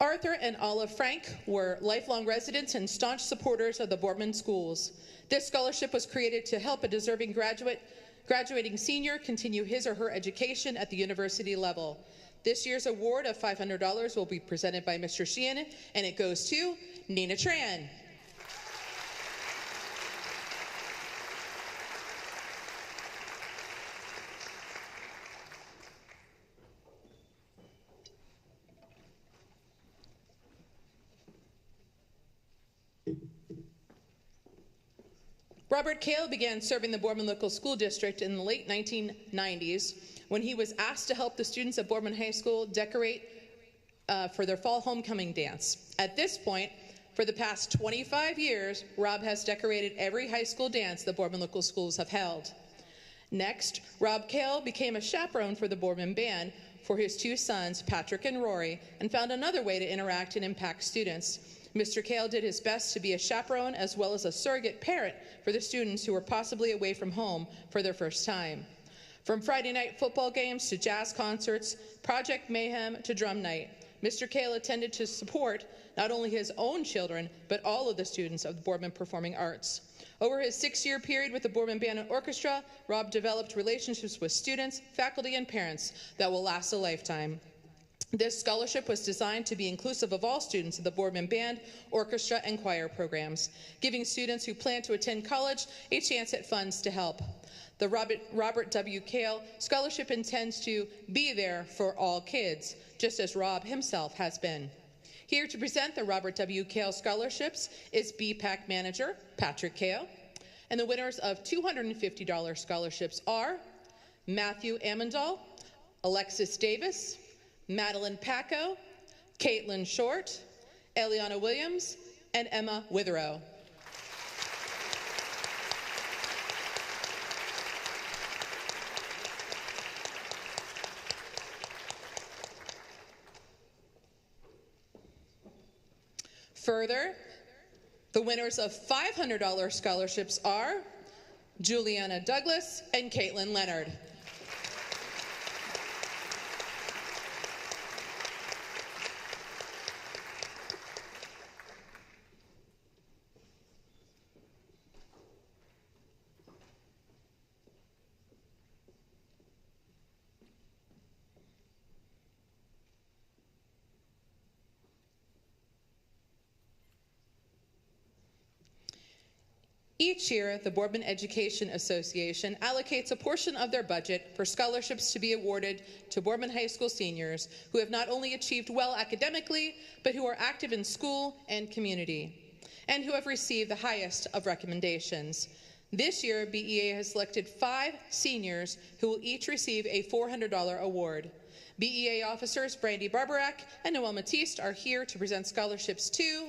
Arthur and Olive Frank were lifelong residents and staunch supporters of the Boardman schools. This scholarship was created to help a deserving graduating senior continue his or her education at the university level. This year's award of $500 will be presented by Mr. Sheehan, and it goes to Nina Tran. Robert Kale began serving the Boardman Local School District in the late 1990s when he was asked to help the students at Boardman High School decorate for their fall homecoming dance. At this point, for the past 25 years, Rob has decorated every high school dance the Boardman Local Schools have held. Next, Rob Kale became a chaperone for the Boardman Band for his 2 sons, Patrick and Rory, and found another way to interact and impact students. Mr. Kale did his best to be a chaperone as well as a surrogate parent for the students who were possibly away from home for their first time. From Friday night football games to jazz concerts, Project Mayhem to drum night, Mr. Kale attended to support not only his own children, but all of the students of the Boardman Performing Arts. Over his 6-year period with the Boardman Band and Orchestra, Rob developed relationships with students, faculty, and parents that will last a lifetime. This scholarship was designed to be inclusive of all students of the Boardman Band, Orchestra, and Choir programs, giving students who plan to attend college a chance at funds to help. The Robert W. Kale Scholarship intends to be there for all kids, just as Rob himself has been. Here to present the Robert W. Kale Scholarships is BPAC Manager Patrick Kale, and the winners of $250 scholarships are Matthew Ammendahl, Alexis Davis, Madeline Paco, Caitlin Short, Eliana Williams, and Emma Witherow. Further, the winners of $500 scholarships are Juliana Douglas and Caitlin Leonard. Each year, the Boardman Education Association allocates a portion of their budget for scholarships to be awarded to Boardman High School seniors who have not only achieved well academically, but who are active in school and community, and who have received the highest of recommendations. This year, BEA has selected 5 seniors who will each receive a $400 award. BEA officers Brandy Barbarack and Noel Matiste are here to present scholarships to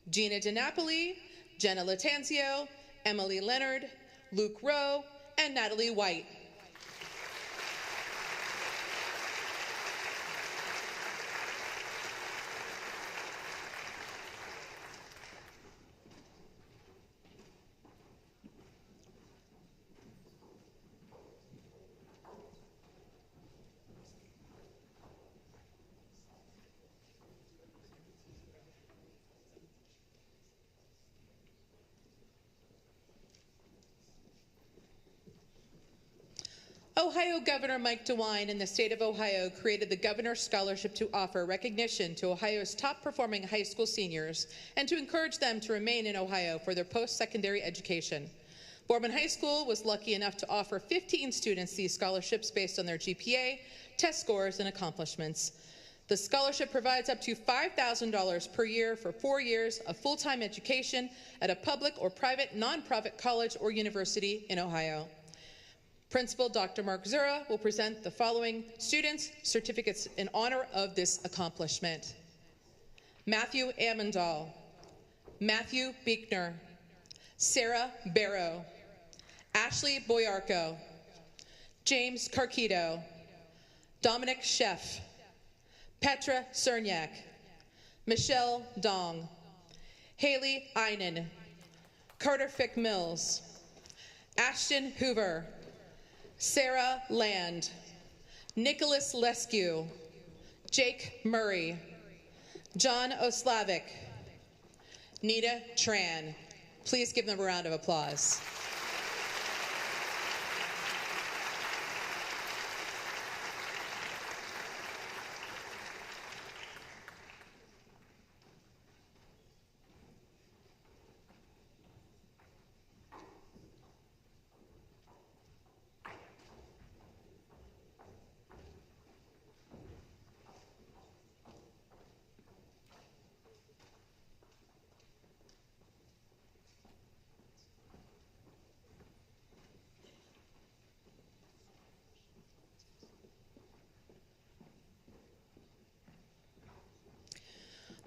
Gina DiNapoli, Jenna Latanzio, Emily Leonard, Luke Rowe, and Natalie White. Ohio Governor Mike DeWine in the state of Ohio created the Governor's Scholarship to offer recognition to Ohio's top-performing high school seniors and to encourage them to remain in Ohio for their post-secondary education. Boardman High School was lucky enough to offer 15 students these scholarships based on their GPA, test scores, and accomplishments. The scholarship provides up to $5,000 per year for 4 years of full-time education at a public or private nonprofit college or university in Ohio. Principal Dr. Mark Zura will present the following students' certificates in honor of this accomplishment. Matthew Ammendahl, Matthew Beekner, Sarah Barrow, Ashley Boyarko, James Carquito, Dominic Sheff, Petra Cernyak, Michelle Dong, Haley Einen, Carter Fick Mills, Ashton Hoover, Sarah Land, Nicholas Leskew, Jake Murray, John Oslavik, Nita Tran. Please give them a round of applause.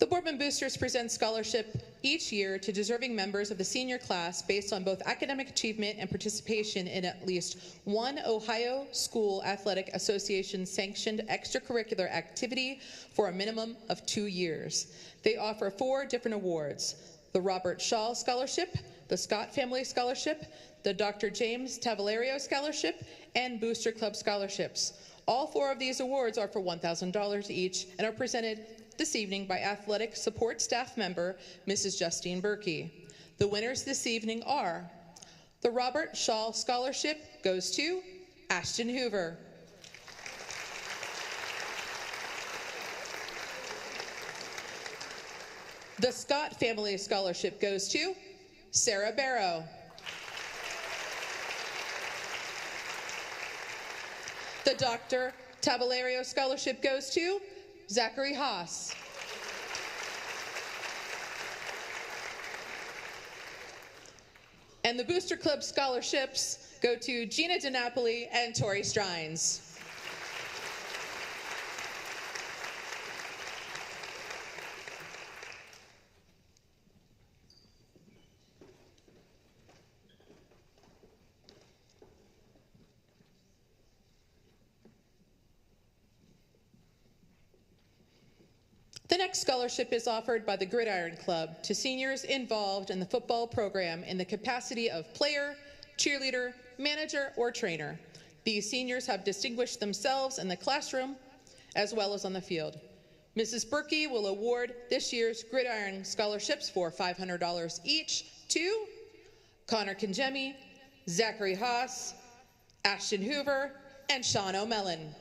The Boardman Boosters present scholarship each year to deserving members of the senior class based on both academic achievement and participation in at least one Ohio School Athletic Association sanctioned extracurricular activity for a minimum of 2 years. They offer 4 different awards: the Robert Shaw Scholarship, the Scott Family Scholarship, the Dr. James Tavalerio Scholarship, and Booster Club Scholarships. All 4 of these awards are for $1,000 each and are presented this evening by Athletic Support Staff Member Mrs. Justine Berkey. The winners this evening are: the Robert Shaw Scholarship goes to Ashton Hoover. The Scott Family Scholarship goes to Sarah Barrow. The Dr. Tavalerio Scholarship goes to Zachary Haas. And the Booster Club Scholarships go to Gina DiNapoli and Tori Strines. The next scholarship is offered by the Gridiron Club to seniors involved in the football program in the capacity of player, cheerleader, manager, or trainer. These seniors have distinguished themselves in the classroom as well as on the field. Mrs. Berkey will award this year's Gridiron scholarships for $500 each to Connor Kangemi, Zachary Haas, Ashton Hoover, and Sean O'Mellon.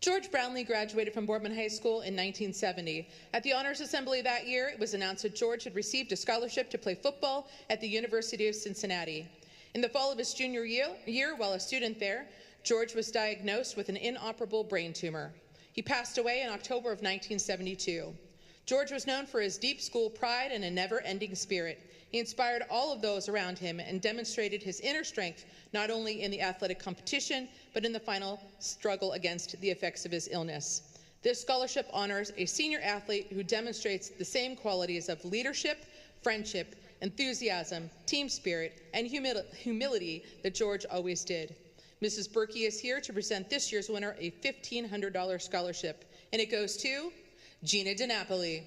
George Brownlee graduated from Boardman High School in 1970. At the Honors Assembly that year, it was announced that George had received a scholarship to play football at the University of Cincinnati. In the fall of his junior year, while a student there, George was diagnosed with an inoperable brain tumor. He passed away in October of 1972. George was known for his deep school pride and a never-ending spirit. He inspired all of those around him and demonstrated his inner strength, not only in the athletic competition, but in the final struggle against the effects of his illness. This scholarship honors a senior athlete who demonstrates the same qualities of leadership, friendship, enthusiasm, team spirit, and humility that George always did. Mrs. Berkey is here to present this year's winner a $1,500 scholarship, and it goes to Gina DiNapoli.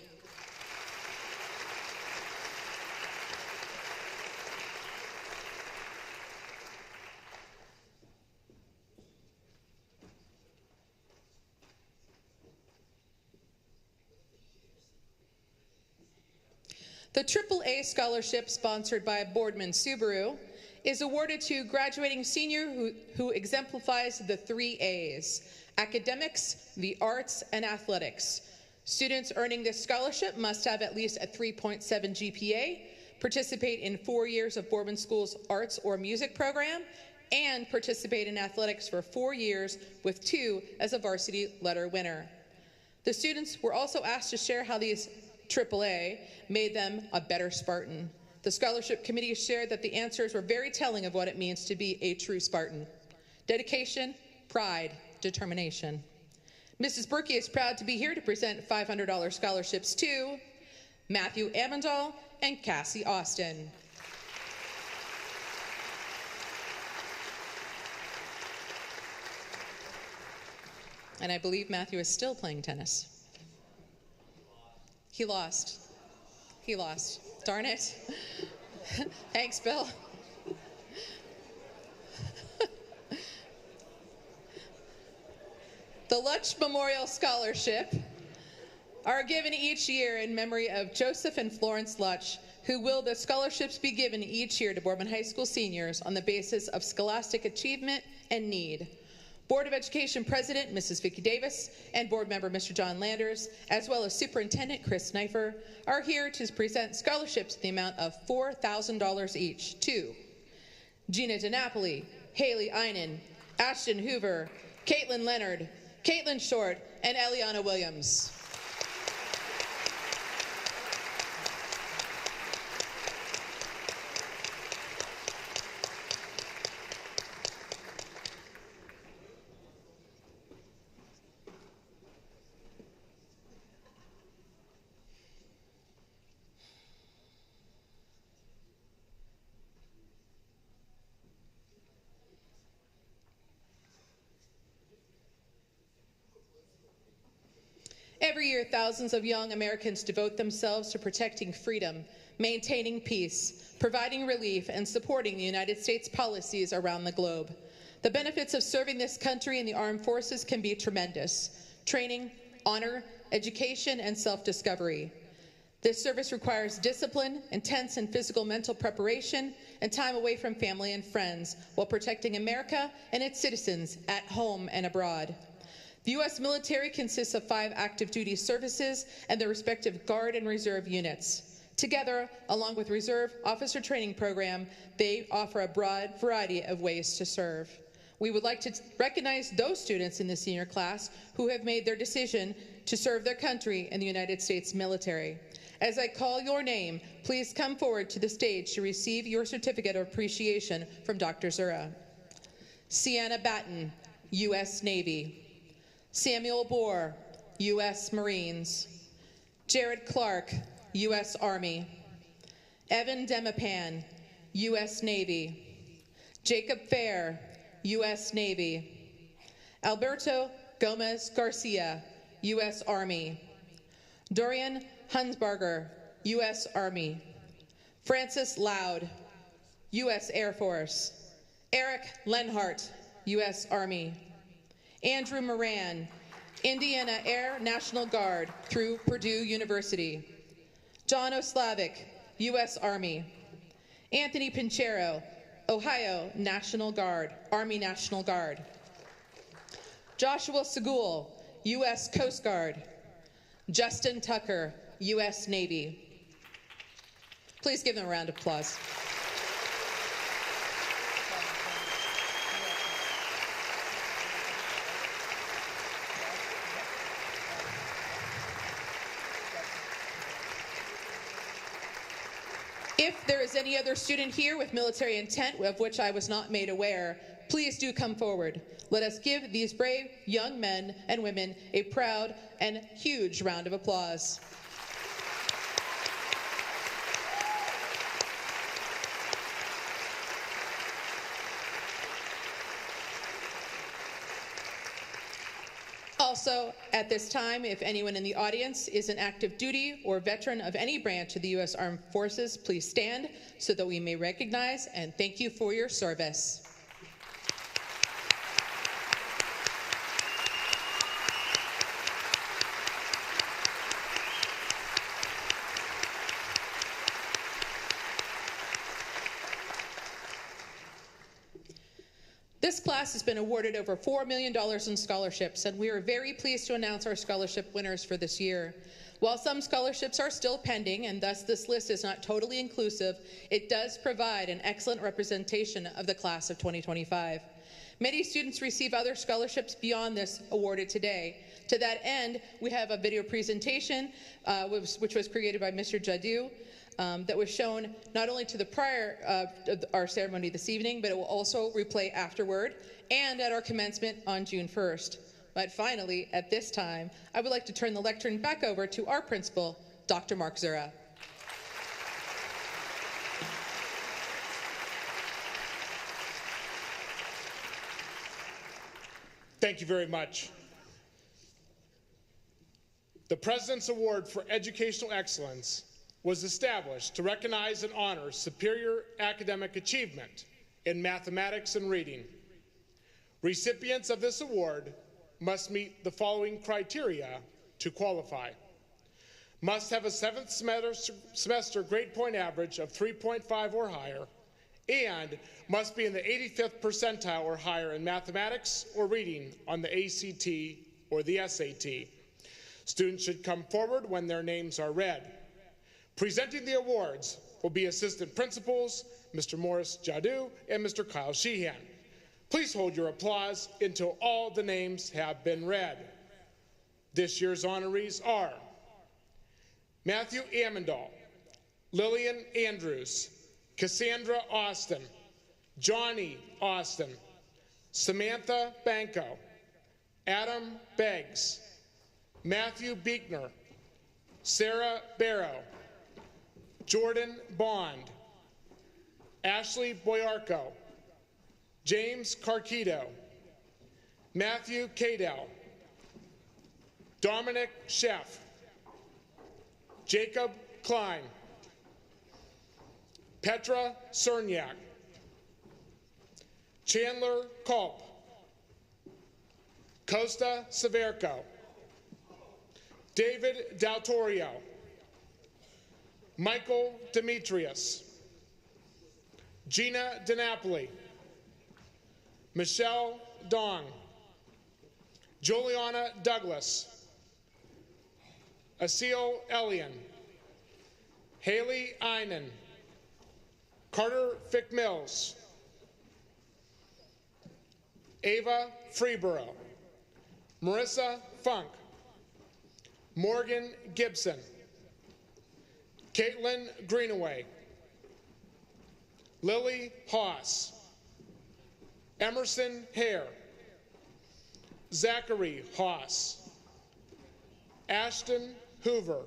The AAA scholarship, sponsored by Boardman Subaru, is awarded to graduating senior who exemplifies the 3 A's: academics, the arts, and athletics. Students earning this scholarship must have at least a 3.7 GPA, participate in 4 years of Boardman School's arts or music program, and participate in athletics for 4 years, with 2 as a varsity letter winner. The students were also asked to share how these AAA made them a better Spartan. The scholarship committee shared that the answers were very telling of what it means to be a true Spartan: dedication, pride, determination. Mrs. Berkey is proud to be here to present $500 scholarships to Matthew Ammendahl and Cassie Austin. And I believe Matthew is still playing tennis. He lost. He lost. Darn it. Thanks, Bill. The Lutch Memorial Scholarship are given each year in memory of Joseph and Florence Lutch, who will the scholarships be given each year to Boardman High School seniors on the basis of scholastic achievement and need. Board of Education President, Mrs. Vicki Davis, and Board Member, Mr. John Landers, as well as Superintendent Chris Snifer, are here to present scholarships in the amount of $4,000 each to Gina DiNapoli, Haley Einen, Ashton Hoover, Caitlin Leonard, Caitlin Short, and Eliana Williams. Every year, thousands of young Americans devote themselves to protecting freedom, maintaining peace, providing relief, and supporting the United States policies around the globe. The benefits of serving this country in the armed forces can be tremendous: training, honor, education, and self-discovery. This service requires discipline, intense and physical mental preparation, and time away from family and friends while protecting America and its citizens at home and abroad. The U.S. military consists of 5 active duty services and their respective Guard and Reserve units. Together, along with Reserve Officer Training Program, they offer a broad variety of ways to serve. We would like to recognize those students in the senior class who have made their decision to serve their country in the United States military. As I call your name, please come forward to the stage to receive your certificate of appreciation from Dr. Zura. Sienna Batten, U.S. Navy. Samuel Bohr, U.S. Marines. Jared Clark, U.S. Army. Evan Demapan, U.S. Navy. Jacob Fair, U.S. Navy. Alberto Gomez Garcia, U.S. Army. Dorian Hunsberger, U.S. Army. Francis Loud, U.S. Air Force. Eric Lenhart, U.S. Army. Andrew Moran, Indiana Air National Guard through Purdue University. John Oslavik, U.S. Army. Anthony Pinchero, Ohio National Guard, Army National Guard. Joshua Segul, U.S. Coast Guard. Justin Tucker, U.S. Navy. Please give them a round of applause. If there is any other student here with military intent of which I was not made aware, please do come forward. Let us give these brave young men and women a proud and huge round of applause. Also, at this time, if anyone in the audience is an active duty or veteran of any branch of the U.S. Armed Forces, please stand so that we may recognize and thank you for your service. This class has been awarded over $4 million in scholarships, and we are very pleased to announce our scholarship winners for this year. While some scholarships are still pending, and thus this list is not totally inclusive, it does provide an excellent representation of the class of 2025. Many students receive other scholarships beyond this awarded today. To that end, we have a video presentation which was created by Mr. Jadu. That was shown not only to the prior our ceremony this evening, but it will also replay afterward and at our commencement on June 1st. But finally, at this time, I would like to turn the lectern back over to our principal, Dr. Mark Zura. Thank you very much. The President's Award for Educational Excellence was established to recognize and honor superior academic achievement in mathematics and reading. Recipients of this award must meet the following criteria to qualify. Must have a 7th semester grade point average of 3.5 or higher, and must be in the 85th percentile or higher in mathematics or reading on the ACT or the SAT. Students should come forward when their names are read. Presenting the awards will be Assistant Principals, Mr. Morris Jadu and Mr. Kyle Sheehan. Please hold your applause until all the names have been read. This year's honorees are Matthew Amendahl, Lillian Andrews, Cassandra Austin, Johnny Austin, Samantha Banco, Adam Beggs, Matthew Beekner, Sarah Barrow, Jordan Bond, Ashley Boyarko, James Carquito, Matthew Cadell, Dominic Sheff, Jacob Klein, Petra Cerniak, Chandler Culp, Costa Severco, David Daltorio, Michael Demetrius, Gina DiNapoli, Michelle Dong, Juliana Douglas, Asil Elian, Haley Einan, Carter Fick Mills, Ava Freeborough, Marissa Funk, Morgan Gibson, Caitlin Greenaway, Lily Haas, Emerson Hare, Zachary Haas, Ashton Hoover,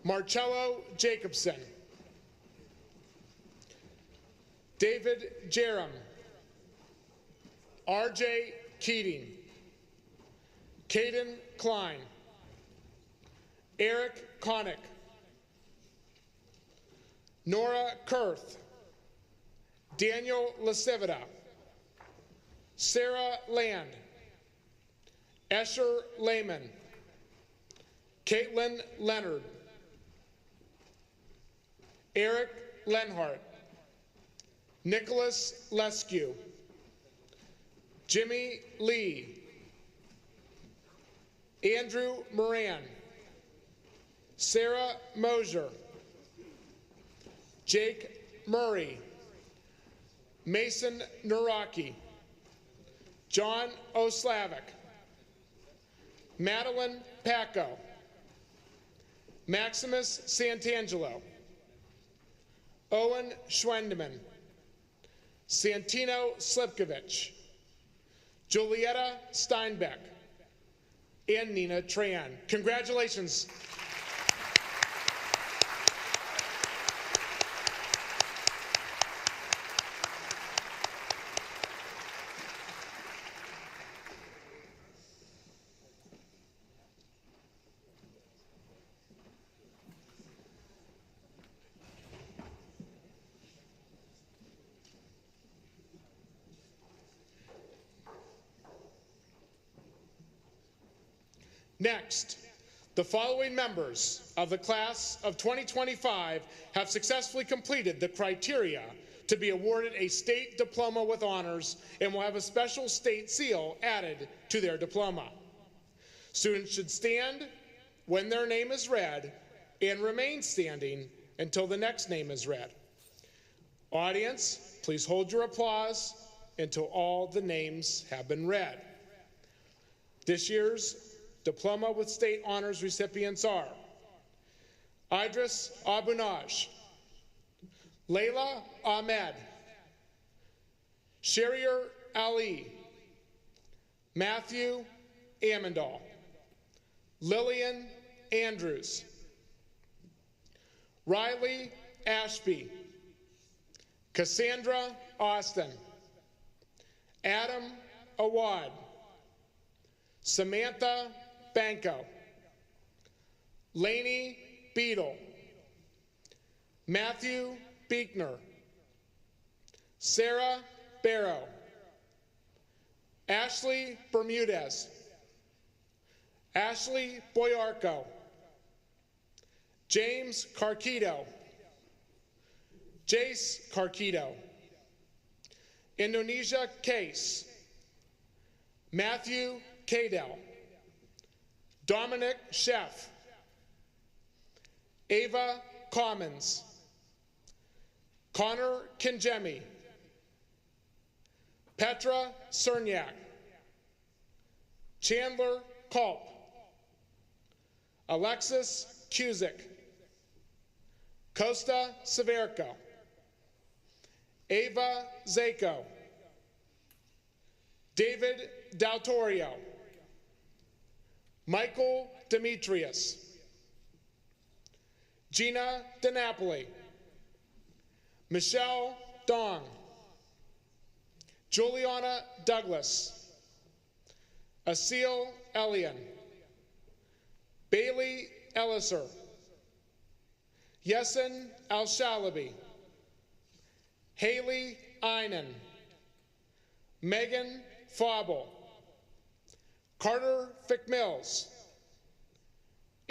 Marcello Jacobson, David Jerem, RJ Keating, Caden Klein, Eric Connick, Nora Kurth, Daniel Lasivita, Sarah Land, Escher Lehman, Caitlin Leonard, Eric Lenhart, Nicholas Leskew, Jimmy Lee, Andrew Moran, Sarah Mosier, Jake Murray, Mason Naraki, John O'Slavic, Madeline Pacco, Maximus Santangelo, Owen Schwendeman, Santino Slipkovich, Julietta Steinbeck, and Nina Tran. Congratulations. Next, the following members of the class of 2025 have successfully completed the criteria to be awarded a state diploma with honors and will have a special state seal added to their diploma. Students should stand when their name is read and remain standing until the next name is read. Audience, please hold your applause until all the names have been read. This year's Diploma with State Honors recipients are Idris Abunaj, Layla Ahmed, Sharier Ali, Matthew Amendal, Lillian Andrews, Riley Ashby, Cassandra Austin, Adam Awad, Samantha Banco, Lainey Beadle, Matthew Beekner, Sarah Barrow, Ashley Bermudez, Ashley Boyarco, James Carquito, Jace Carquito, Indonesia Case, Matthew Cadell, Dominic Sheff, Ava Commons, Connor Kinjemi, Petra Cerniak, Chandler Culp, Alexis Cusick, Costa Severco, Ava Zako, David Daltorio, Michael Demetrius, Gina DiNapoli, Michelle Dong, Juliana Douglas, Asil Elian, Bailey Elliser, Yesin Al-Shalabi, Haley Einan, Megan Fauble, Carter Fickmills,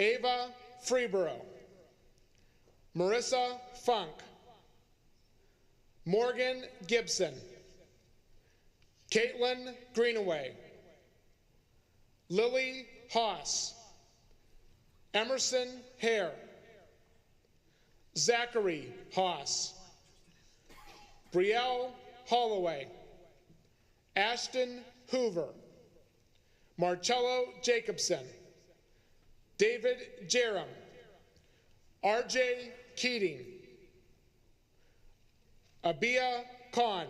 Ava Freeborough, Marissa Funk, Morgan Gibson, Caitlin Greenaway, Lily Haas, Emerson Hare, Zachary Haas, Brielle Holloway, Ashton Hoover, Marcello Jacobson, David Jerem, RJ Keating, Abia Khan,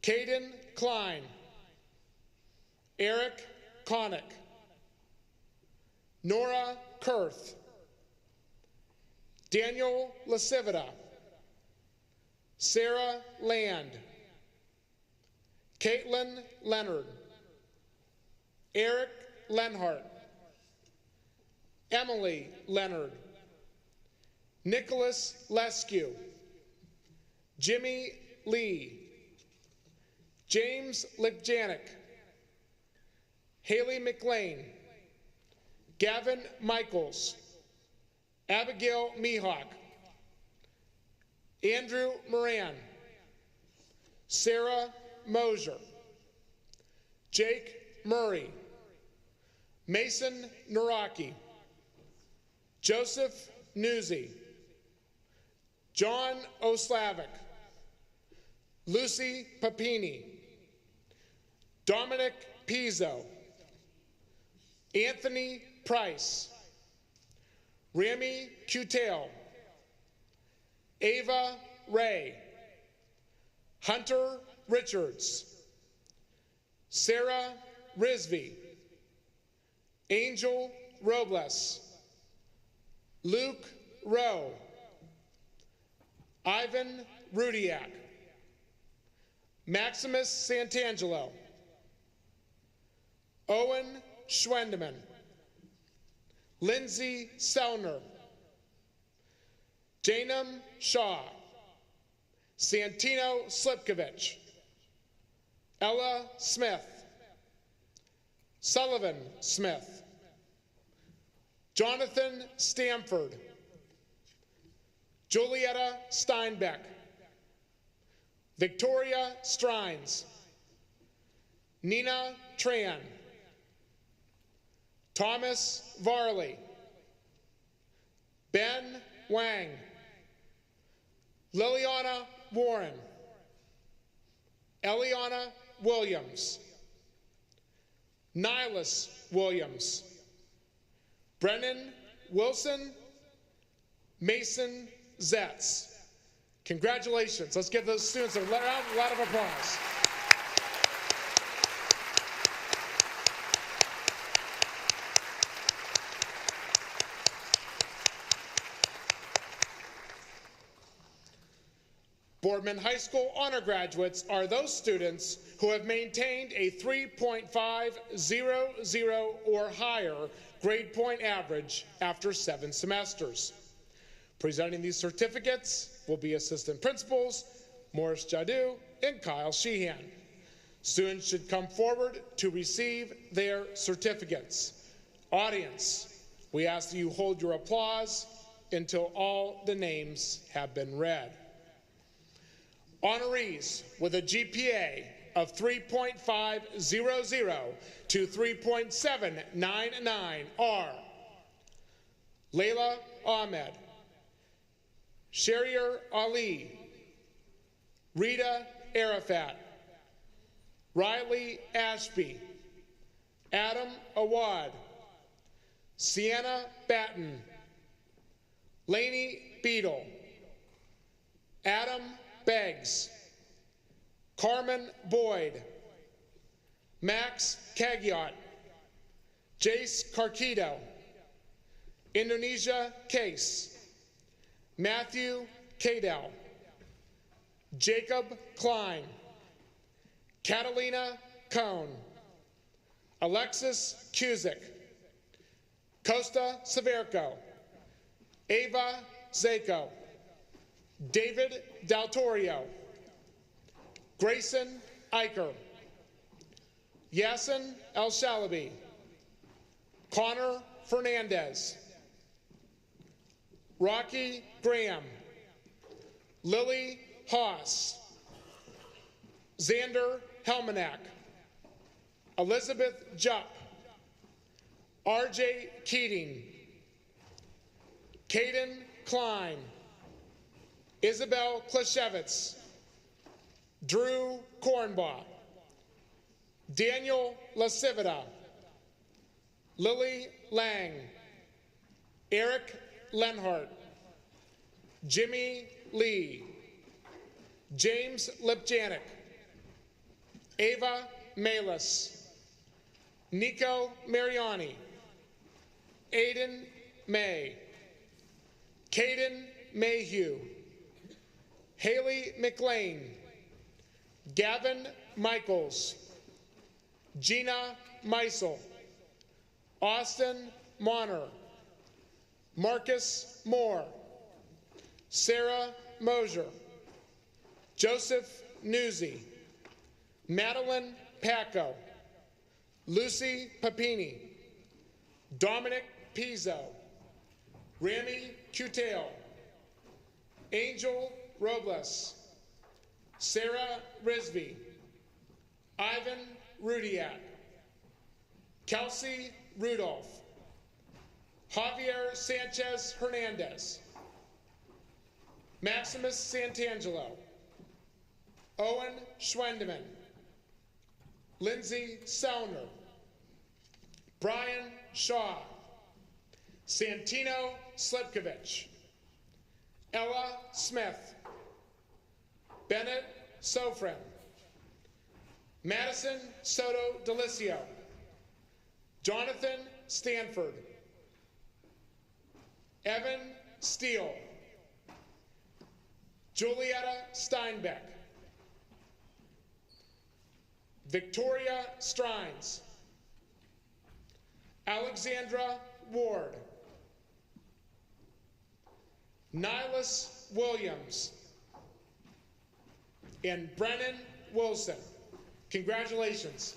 Caden Klein, Eric Connick, Nora Kurth, Daniel Lasivita, Sarah Land, Caitlin Leonard, Eric Lenhart, Emily Leonard, Nicholas Leskew, Jimmy Lee, James Lickjanik, Haley McLean, Gavin Michaels, Abigail Mihawk, Andrew Moran, Sarah Mosier, Jake Murray, Mason Naraki, Joseph Newsy, John O'Slavic, Lucy Papini, Dominic Pizzo, Anthony Price, Rami Cutale, Ava Ray, Hunter Richards, Sarah Risby, Angel Robles, Luke Rowe, Ivan Rudiak, Maximus Santangelo, Owen Schwendeman, Lindsay Sellner, Janum Shaw, Santino Slipkovich, Ella Smith, Sullivan Smith, Jonathan Stamford, Julietta Steinbeck, Victoria Strines, Nina Tran, Thomas Varley, Ben Wang, Liliana Warren, Eliana Williams, Nihilus Williams, Brennan Wilson, Mason Zetz. Congratulations. Let's give those students a lot of applause. Boardman High School honor graduates are those students who have maintained a 3.500 or higher grade point average after 7 semesters. Presenting these certificates will be assistant principals Morris Jadu and Kyle Sheehan. Students should come forward to receive their certificates. Audience, we ask that you hold your applause until all the names have been read. Honorees with a GPA of 3.500 to 3.799 are Layla Ahmed, Sharier Ali, Rita Arafat, Riley Ashby, Adam Awad, Sienna Batten, Lainey Beadle, Adam Beggs, Carmen Boyd, Max Cagiot, Jace Carquito, Indonesia Case, Matthew Cadell, Jacob Klein, Catalina Cohn, Alexis Cusick, Costa Severco, Ava Zako, David Daltorio, Grayson Eicher, Yasin El-Shalabi, Connor Fernandez, Rocky Graham, Lily Haas, Xander Helmanak, Elizabeth Jupp, RJ Keating, Caden Klein, Isabel Klashevitz, Drew Kornbaugh, Daniel Lasivita, Lily Lang, Eric Lenhart, Jimmy Lee, James Lipjanik, Ava Malis, Nico Mariani, Aiden May, Caden Mayhew, Haley McLean, Gavin Michaels, Gina Meisel, Austin Monner, Marcus Moore, Sarah Mosier, Joseph Newsy, Madeline Pacco, Lucy Papini, Dominic Pizzo, Rami Cutale, Angel Robles, Sarah Risby, Ivan Rudiak, Kelsey Rudolph, Javier Sanchez Hernandez, Maximus Santangelo, Owen Schwendeman, Lindsay Sellner, Brian Shaw, Santino Slipkovich, Ella Smith, Bennett Sofrin, Madison Soto Delicio, Jonathan Stanford, Evan Steele, Julietta Steinbeck, Victoria Strines, Alexandra Ward, Nihilus Williams, and Brennan Wilson. Congratulations.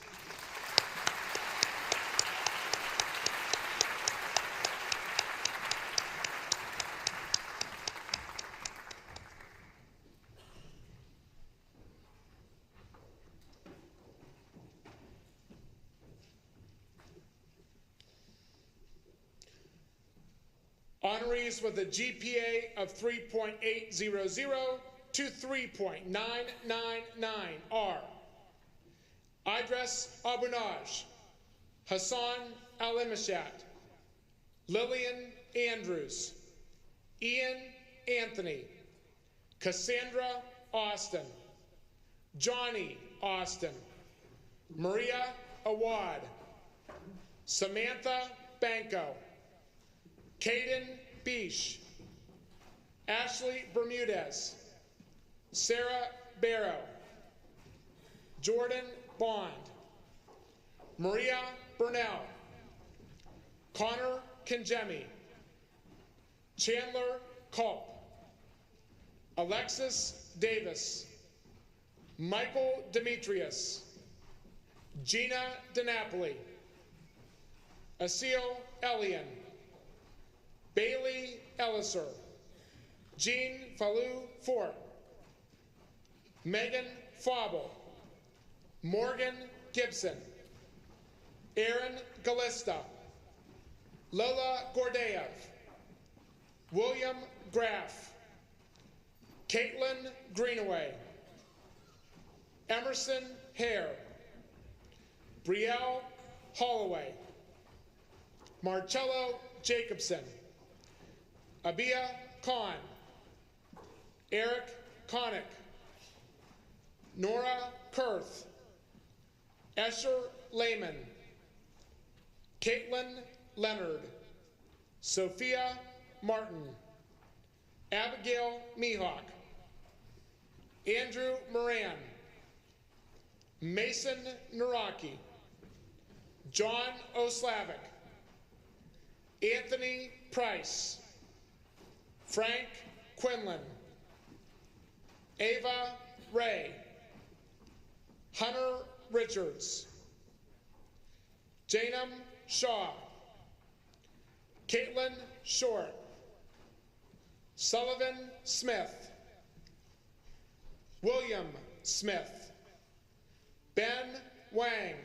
Honorees with a GPA of 3.800 to 3.999 are Idris Abunaj, Hassan Alimashat, Lillian Andrews, Ian Anthony, Cassandra Austin, Johnny Austin, Maria Awad, Samantha Banco, Caden Beesh, Ashley Bermudez, Sarah Barrow, Jordan Bond, Maria Burnell, Connor Kinjemi, Chandler Culp, Alexis Davis, Michael Demetrius, Gina DiNapoli, Asil Elian, Bailey Elliser, Jean Falou Fort, Megan Fauble, Morgan Gibson, Aaron Galista, Lola Gordeev, William Graff, Caitlin Greenaway, Emerson Hare, Brielle Holloway, Marcello Jacobson, Abia Khan, Eric Connick, Nora Kurth, Escher Lehman, Caitlin Leonard, Sophia Martin, Abigail Mihawk, Andrew Moran, Mason Naraki, John O'Slavic, Anthony Price, Frank Quinlan, Ava Ray, Hunter Richards, Janum Shaw, Caitlin Short, Sullivan Smith, William Smith, Ben Wang,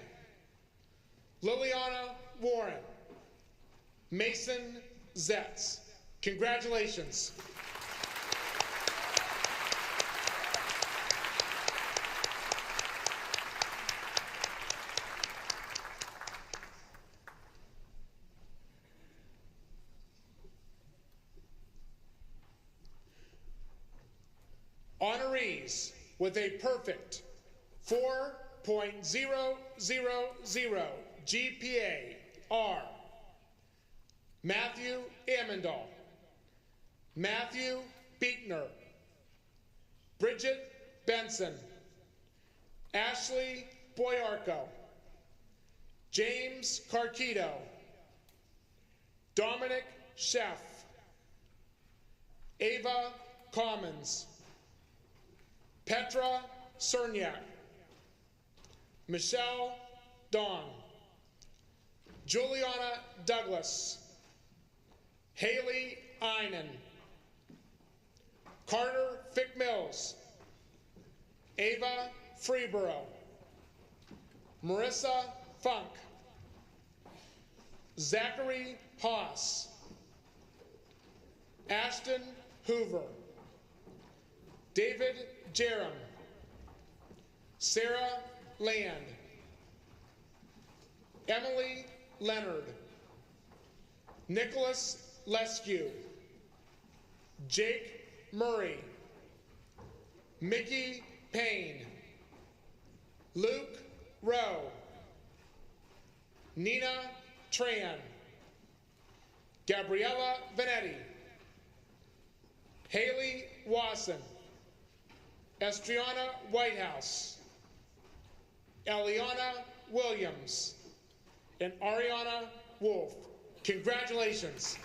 Liliana Warren, Mason Zetz. Congratulations. Honorees with a perfect 4.000 GPA are Matthew Ammendahl, Matthew Beekner, Bridget Benson, Ashley Boyarko, James Carquito, Dominic Sheff, Ava Commons, Petra Cerniak, Michelle Dawn, Juliana Douglas, Haley Einan, Carter Fick Mills, Ava Freeborough, Marissa Funk, Zachary Haas, Ashton Hoover, David Jerem, Sarah Land, Emily Leonard, Nicholas Lescue, Jake Murray, Mickey Payne, Luke Rowe, Nina Tran, Gabriella Vanetti, Haley Wasson, Estriana Whitehouse, Eliana Williams, and Ariana Wolf. Congratulations.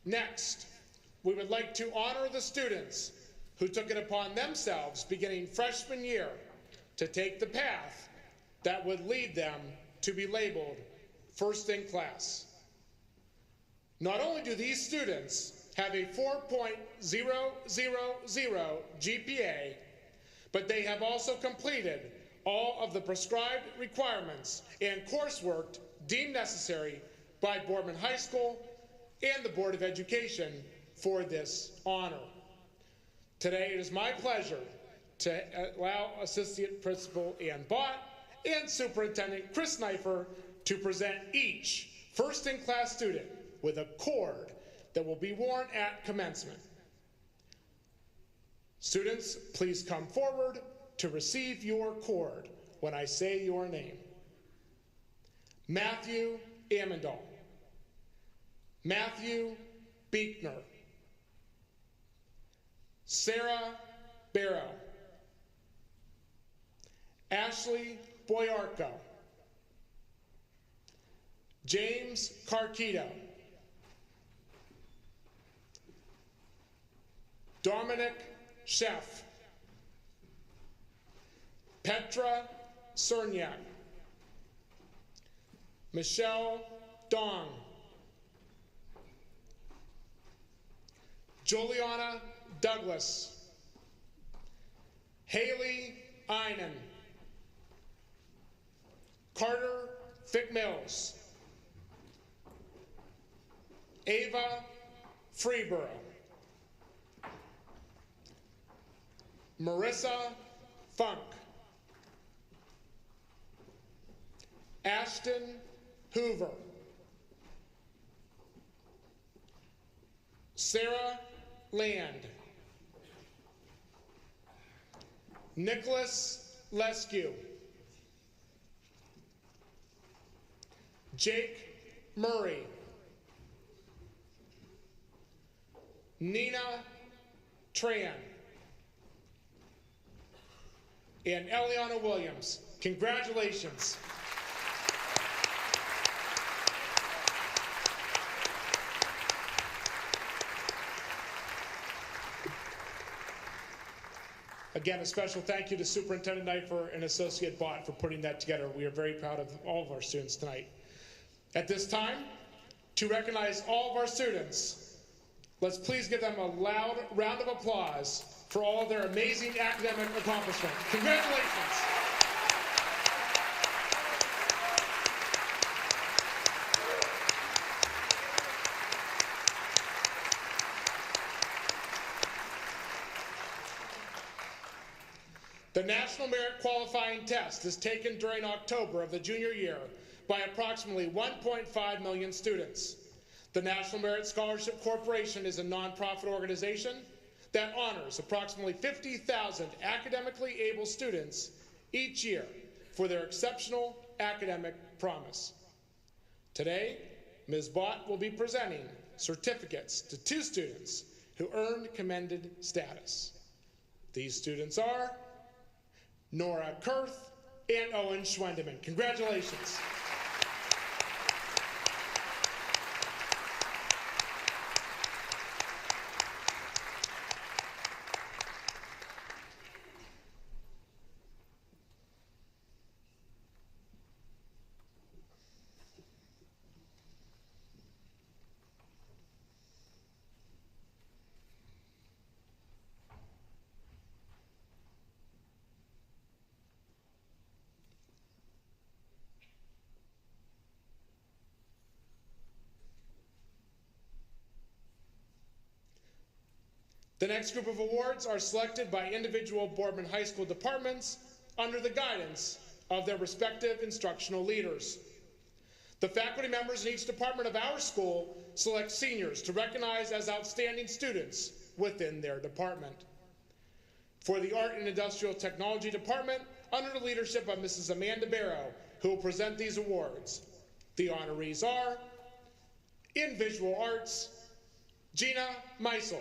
Next, we would like to honor the students who took it upon themselves beginning freshman year to take the path that would lead them to be labeled first in class. Not only do these students have a 4.000 GPA, but they have also completed all of the prescribed requirements and coursework deemed necessary by Boardman High School and the Board of Education for this honor. Today it is my pleasure to allow Assistant Principal Ann Bott and Superintendent Chris Knifer to present each first-in-class student with a cord that will be worn at commencement. Students, please come forward to receive your cord when I say your name. Matthew Ammendahl, Matthew Beekner, Sarah Barrow, Ashley Boyarko, James Carquito, Dominic Sheff, Petra Cerniak, Michelle Dong, Juliana Douglas, Haley Einen, Carter Fick-Mills, Ava Freeborough, Marissa Funk, Ashton Hoover, Sarah Land, Nicholas Lescue, Jake Murray, Nina Tran, and Eliana Williams. Congratulations. Again, a special thank you to Superintendent Knifer and Associate Bott for putting that together. We are very proud of all of our students tonight. At this time, to recognize all of our students, let's please give them a loud round of applause for all of their amazing academic accomplishment. Congratulations. The National Merit Qualifying Test is taken during October of the junior year by approximately 1.5 million students. The National Merit Scholarship Corporation is a nonprofit organization that honors approximately 50,000 academically able students each year for their exceptional academic promise. Today, Ms. Bott will be presenting certificates to 2 students who earned commended status. These students are Nora Kurth and Owen Schwendeman. Congratulations. The next group of awards are selected by individual Boardman High School departments under the guidance of their respective instructional leaders. The faculty members in each department of our school select seniors to recognize as outstanding students within their department. For the Art and Industrial Technology Department, under the leadership of Mrs. Amanda Barrow, who will present these awards, the honorees are, in Visual Arts, Gina Meisel.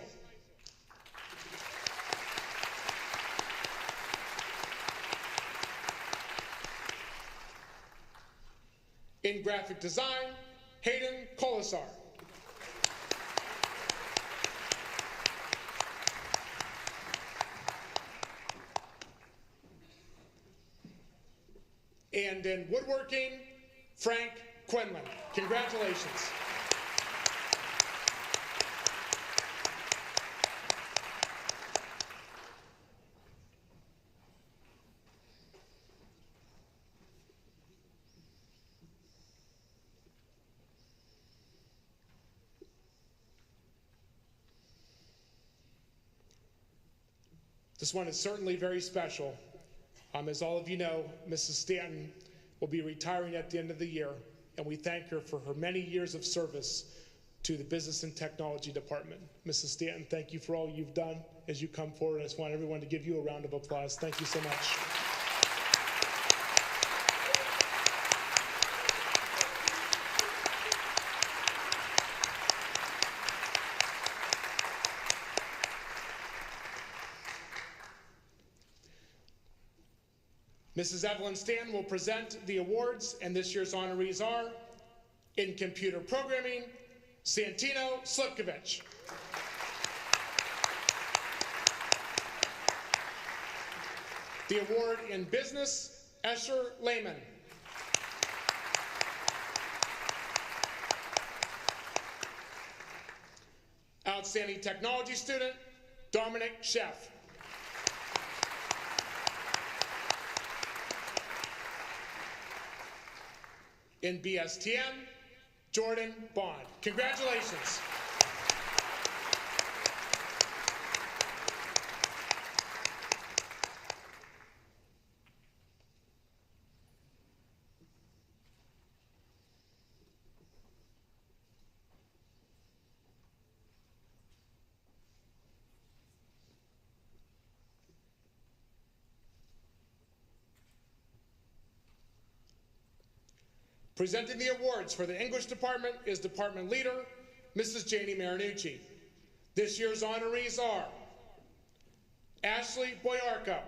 In Graphic Design, Hayden Colasar. And in Woodworking, Frank Quinlan. Congratulations. This one is certainly very special. As all of you know, Mrs. Stanton will be retiring at the end of the year, and we thank her for her many years of service to the Business and Technology Department. Mrs. Stanton, thank you for all you've done as you come forward. I just want everyone to give you a round of applause. Thank you so much. Mrs. Evelyn Stanton will present the awards, and this year's honorees are, in Computer Programming, Santino Slipkovich. The award in Business, Escher Lehman. Outstanding Technology Student, Dominic Sheff. In BSTM, Jordan Bond. Congratulations. Presenting the awards for the English department is department leader, Mrs. Janie Marinucci. This year's honorees are Ashley Boyarko,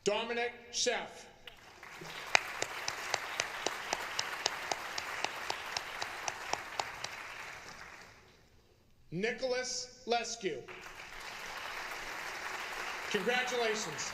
Dominic Sheff, Nicholas Lescu. Congratulations.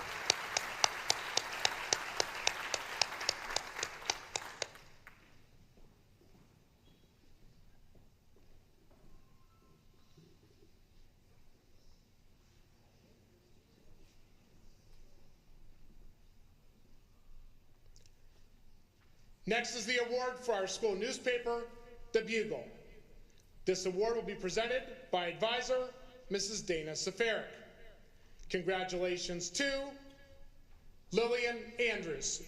Next is the award for our school newspaper, The Bugle. This award will be presented by advisor, Mrs. Dana Safaric. Congratulations to Lillian Andrews.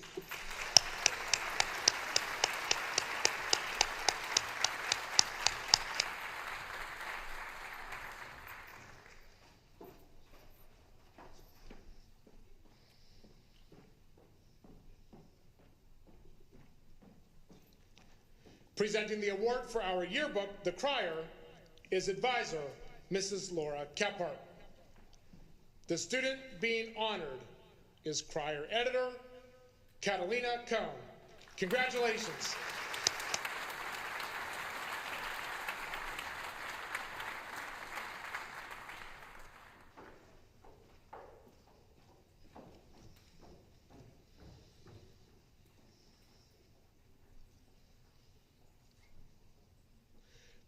Presenting the award for our yearbook, The Crier, is advisor, Mrs. Laura Kephart. The student being honored is Crier editor, Catalina Cohn. Congratulations.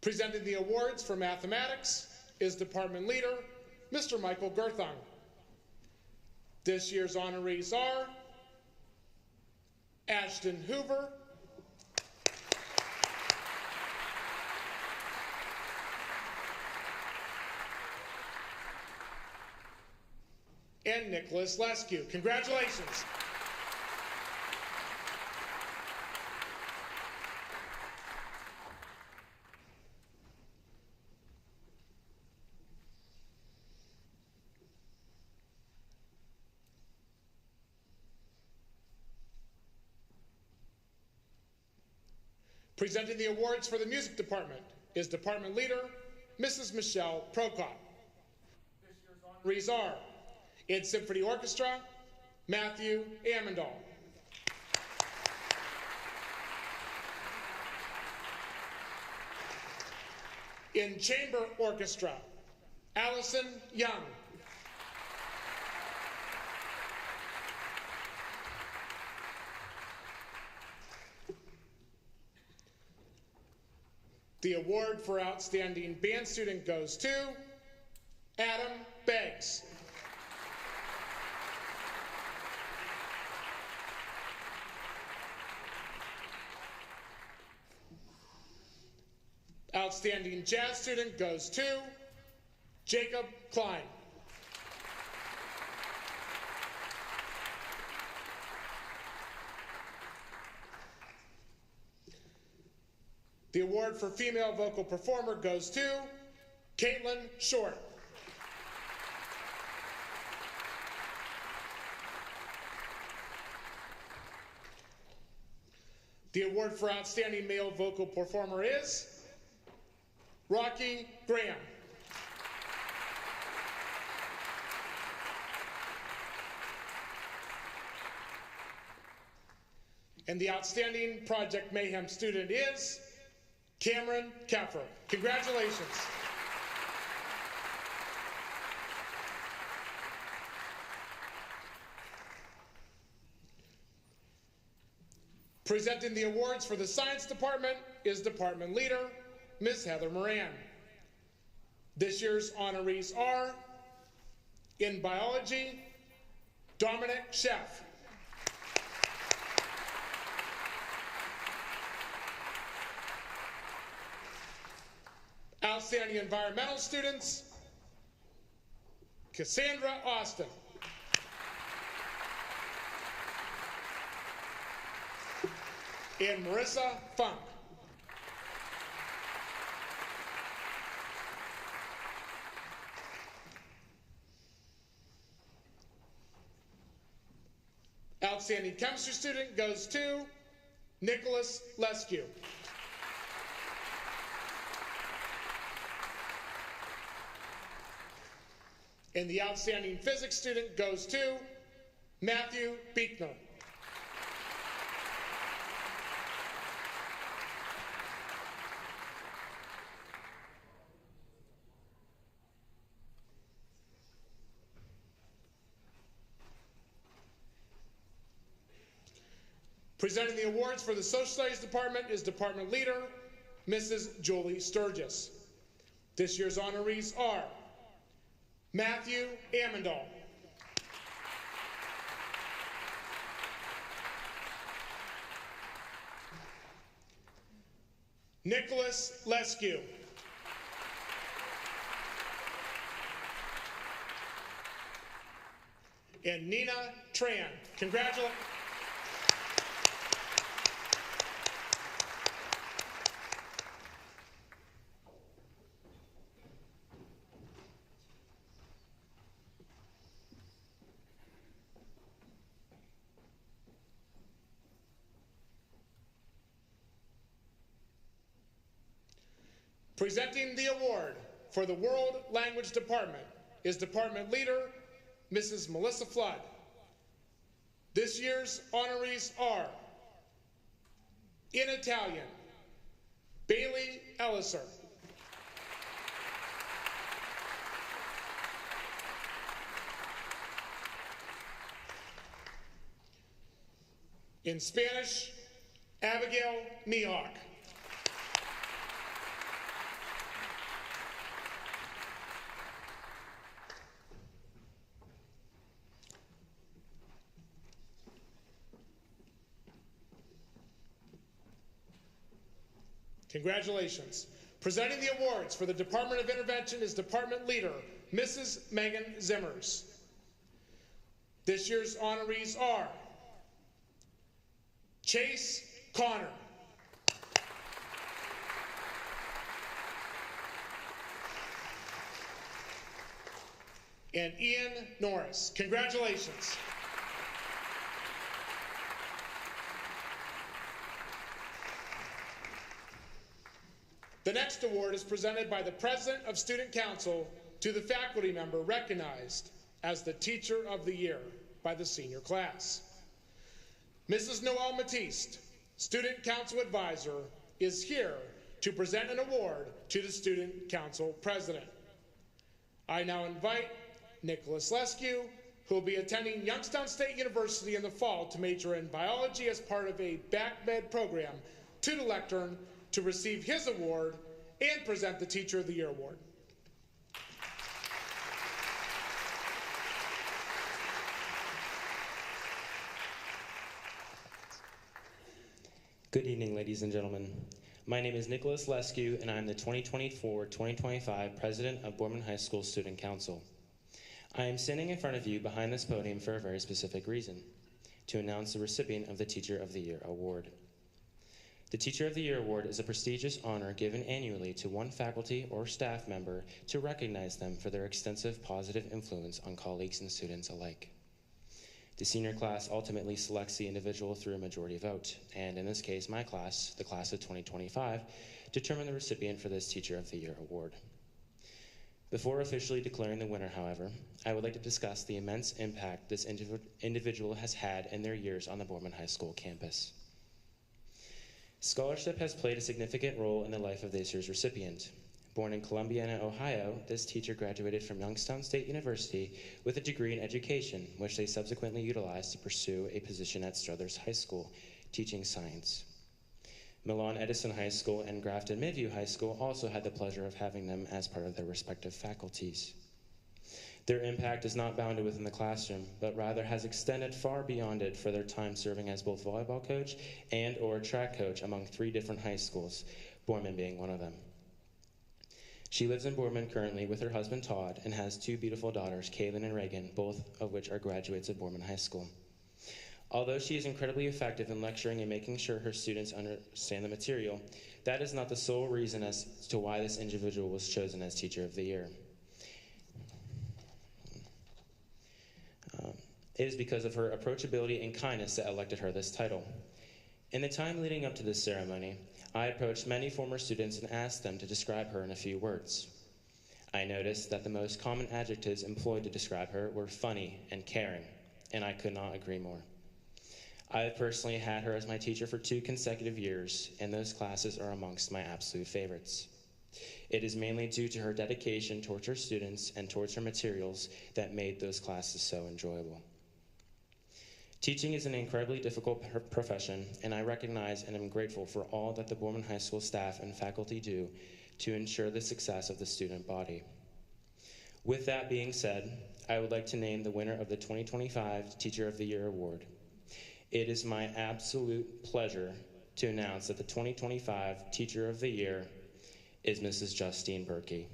Presenting the awards for mathematics is department leader, Mr. Michael Gerthung. This year's honorees are Ashton Hoover, and Nicholas Lescue. Congratulations. Presenting the awards for the music department is Department Leader, Mrs. Michelle Prokop. This year's honorees are in Symphony Orchestra, Matthew Ammendahl. In Chamber Orchestra, Allison Young. The award for Outstanding Band Student goes to Adam Beggs. Outstanding Jazz Student goes to Jacob Klein. The award for Female Vocal Performer goes to Caitlin Short. The award for Outstanding Male Vocal Performer is Rocky Graham. And the Outstanding Project Mayhem student is Cameron Keffer. Congratulations. Presenting the awards for the Science Department is Department Leader, Ms. Heather Moran. This year's honorees are, in Biology, Dominic Sheff. Outstanding Environmental Students, Cassandra Austin. And Marissa Funk. Outstanding Chemistry Student goes to Nicholas Lescue. And the Outstanding Physics Student goes to Matthew Beekner. Presenting the awards for the Social Studies Department is Department Leader, Mrs. Julie Sturgis. This year's honorees are Matthew Ammendahl, Nicholas Lescue, and Nina Tran. Congratulations. Presenting the award for the World Language Department is Department Leader, Mrs. Melissa Flood. This year's honorees are, in Italian, Bailey Elliser. In Spanish, Abigail Mihawk. Congratulations. Presenting the awards for the Department of Intervention is Department Leader, Mrs. Megan Zimmers. This year's honorees are Chase Connor, and Ian Norris. Congratulations. The next award is presented by the President of Student Council to the faculty member recognized as the Teacher of the Year by the senior class. Mrs. Noelle Matiste, Student Council Advisor, is here to present an award to the Student Council President. I now invite Nicholas Lescue, who will be attending Youngstown State University in the fall to major in biology as part of a back med program, to the lectern to receive his award and present the Teacher of the Year award. Good evening, ladies and gentlemen. My name is Nicholas Lescue, and I'm the 2024-2025 President of Boardman High School Student Council. I am standing in front of you behind this podium for a very specific reason: to announce the recipient of the Teacher of the Year award. The Teacher of the Year award is a prestigious honor given annually to one faculty or staff member to recognize them for their extensive positive influence on colleagues and students alike. The senior class ultimately selects the individual through a majority vote, and in this case, my class, the class of 2025, determined the recipient for this Teacher of the Year award. Before officially declaring the winner, however, I would like to discuss the immense impact this individual has had in their years on the Boardman High School campus. Scholarship has played a significant role in the life of this year's recipient. Born in Columbiana, Ohio, this teacher graduated from Youngstown State University with a degree in education, which they subsequently utilized to pursue a position at Struthers High School, teaching science. Milan Edison High School and Grafton Midview High School also had the pleasure of having them as part of their respective faculties. Their impact is not bounded within the classroom, but rather has extended far beyond it for their time serving as both volleyball coach and/or track coach among 3 different high schools, Boardman being one of them. She lives in Boardman currently with her husband Todd and has 2 beautiful daughters, Kaylin and Reagan, both of which are graduates of Boardman High School. Although she is incredibly effective in lecturing and making sure her students understand the material, that is not the sole reason as to why this individual was chosen as Teacher of the Year. It is because of her approachability and kindness that elected her this title. In the time leading up to this ceremony, I approached many former students and asked them to describe her in a few words. I noticed that the most common adjectives employed to describe her were funny and caring, and I could not agree more. I have personally had her as my teacher for 2 consecutive years, and those classes are amongst my absolute favorites. It is mainly due to her dedication towards her students and towards her materials that made those classes so enjoyable. Teaching is an incredibly difficult profession, and I recognize and am grateful for all that the Boardman High School staff and faculty do to ensure the success of the student body. With that being said, I would like to name the winner of the 2025 Teacher of the Year award. It is my absolute pleasure to announce that the 2025 Teacher of the Year is Mrs. Justine Berkey.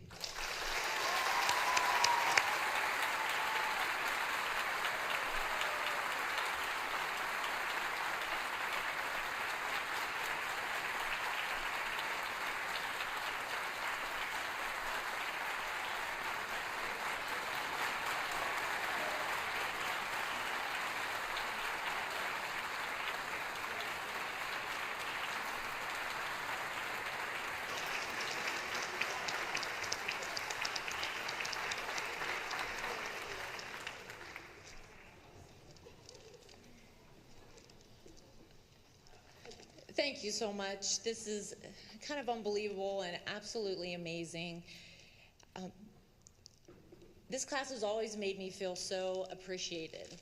Thank you so much. This is kind of unbelievable and absolutely amazing. This class has always made me feel so appreciated.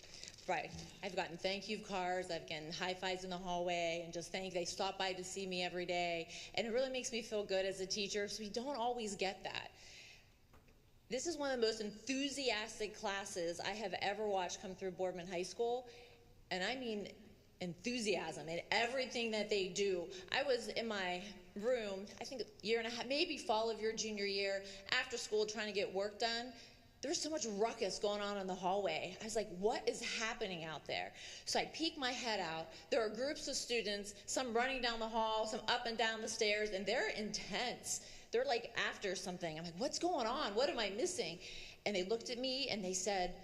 Right. I've gotten thank you cards, I've gotten high fives in the hallway, and just they stop by to see me every day. And it really makes me feel good as a teacher, so we don't always get that. This is one of the most enthusiastic classes I have ever watched come through Boardman High School. And I mean enthusiasm in everything that they do. I was in my room, I think a year and a half, maybe fall of your junior year, after school trying to get work done. There was so much ruckus going on in the hallway. I was like, what is happening out there? So I peek my head out. There are groups of students, some running down the hall, some up and down the stairs, and they're intense. They're like after something. I'm like, what's going on? What am I missing? And they looked at me and they said,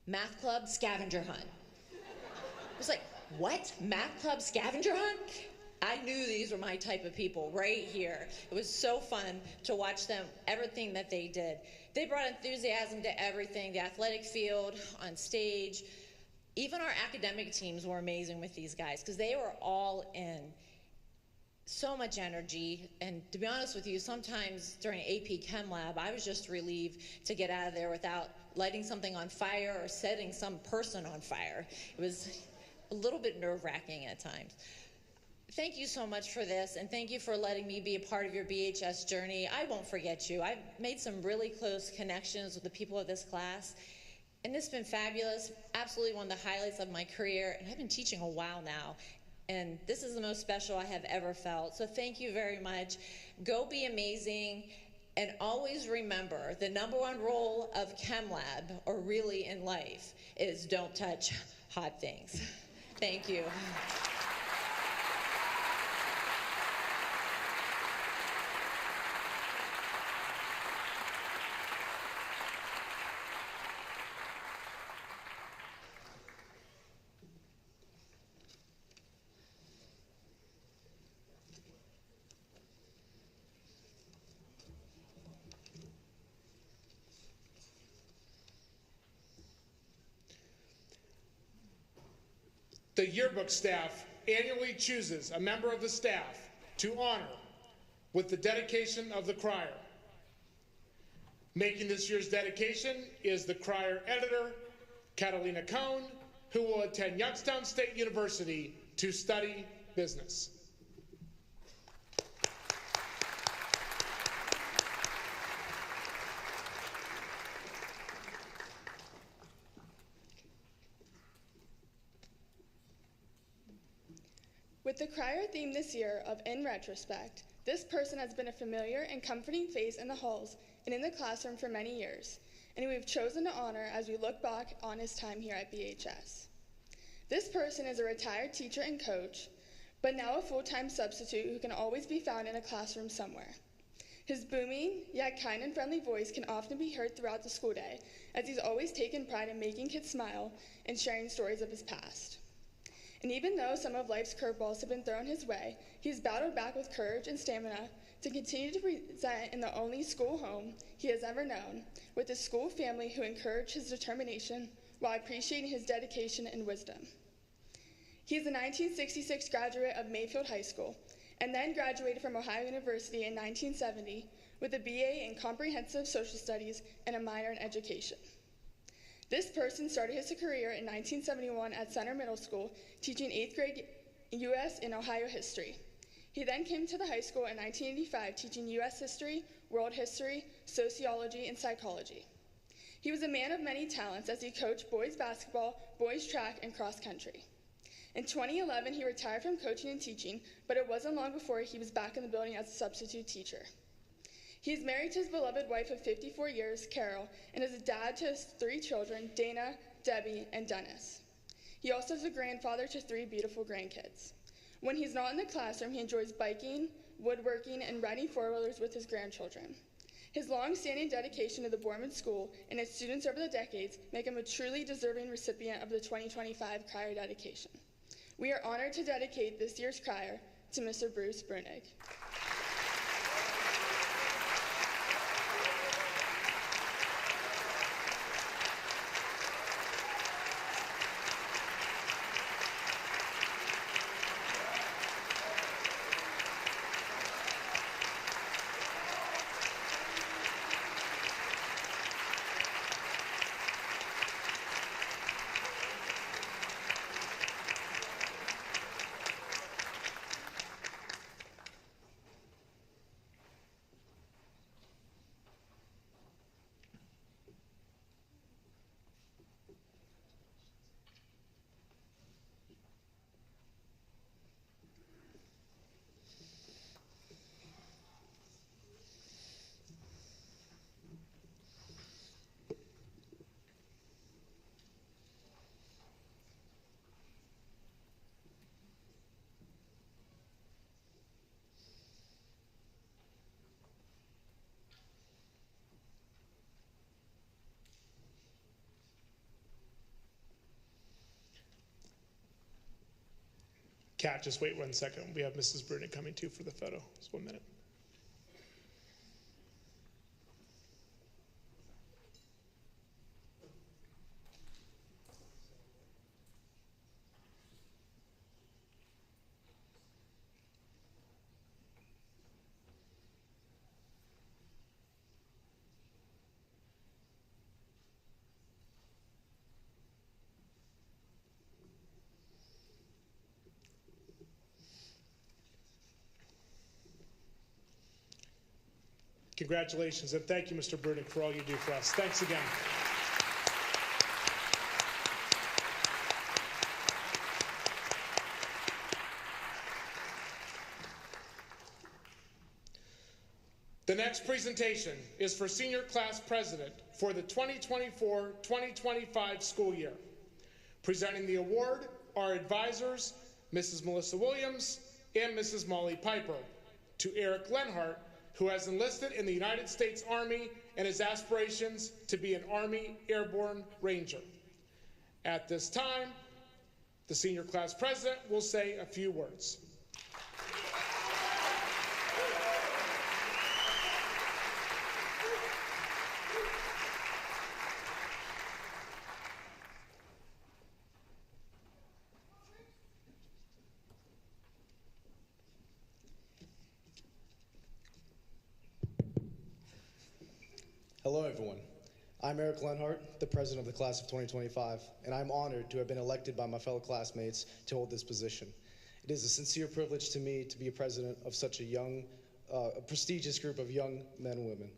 math club scavenger hunt. I was like, what? Math club scavenger hunt? I knew these were my type of people right here. It was so fun to watch them, everything that they did. They brought enthusiasm to everything, the athletic field, on stage. Even our academic teams were amazing with these guys because they were all in. So much energy, and to be honest with you, sometimes during AP Chem Lab, I was just relieved to get out of there without lighting something on fire or setting some person on fire. It was a little bit nerve-wracking at times. Thank you so much for this, and thank you for letting me be a part of your BHS journey. I won't forget you. I've made some really close connections with the people of this class, and it's been fabulous, absolutely one of the highlights of my career, and I've been teaching a while now, and this is the most special I have ever felt. So thank you very much. Go be amazing, and always remember the #1 rule of Chem Lab, or really in life, is don't touch hot things. Thank you. The yearbook staff annually chooses a member of the staff to honor with the dedication of the crier. Making this year's dedication is the crier editor, Catalina Cohn, who will attend Youngstown State University to study business. With the crier theme this year of In Retrospect, this person has been a familiar and comforting face in the halls and in the classroom for many years, and we've chosen to honor as we look back on his time here at BHS. This person is a retired teacher and coach, but now a full-time substitute who can always be found in a classroom somewhere. His booming, yet kind and friendly voice can often be heard throughout the school day, as he's always taken pride in making kids smile and sharing stories of his past. And even though some of life's curveballs have been thrown his way, he's battled back with courage and stamina to continue to present in the only school home he has ever known, with his school family who encourage his determination while appreciating his dedication and wisdom. He is a 1966 graduate of Mayfield High School, and then graduated from Ohio University in 1970 with a BA in Comprehensive Social Studies and a minor in Education. This person started his career in 1971 at Center Middle School, teaching 8th grade U.S. and Ohio history. He then came to the high school in 1985, teaching U.S. history, world history, sociology, and psychology. He was a man of many talents as he coached boys basketball, boys track, and cross country. In 2011, he retired from coaching and teaching, but it wasn't long before he was back in the building as a substitute teacher. He is married to his beloved wife of 54 years, Carol, and is a dad to his 3 children, Dana, Debbie, and Dennis. He also is a grandfather to 3 beautiful grandkids. When he's not in the classroom, he enjoys biking, woodworking, and riding 4-wheelers with his grandchildren. His long-standing dedication to the Boardman School and its students over the decades make him a truly deserving recipient of the 2025 Crier dedication. We are honored to dedicate this year's Crier to Mr. Bruce Brunig. Kat, just wait 1 second. We have Mrs. Brunig coming too for the photo. Just 1 minute. Congratulations, and thank you, Mr. Brunig, for all you do for us. Thanks again. The next presentation is for Senior Class President for the 2024-2025 school year. Presenting the award are advisors, Mrs. Melissa Williams and Mrs. Molly Piper, to Eric Lenhart, who has enlisted in the United States Army and has aspirations to be an Army Airborne Ranger. At this time, the Senior Class President will say a few words. Hello, everyone. I'm Eric Lenhart, the president of the class of 2025, and I'm honored to have been elected by my fellow classmates to hold this position. It is a sincere privilege to me to be a president of such a prestigious group of young men and women.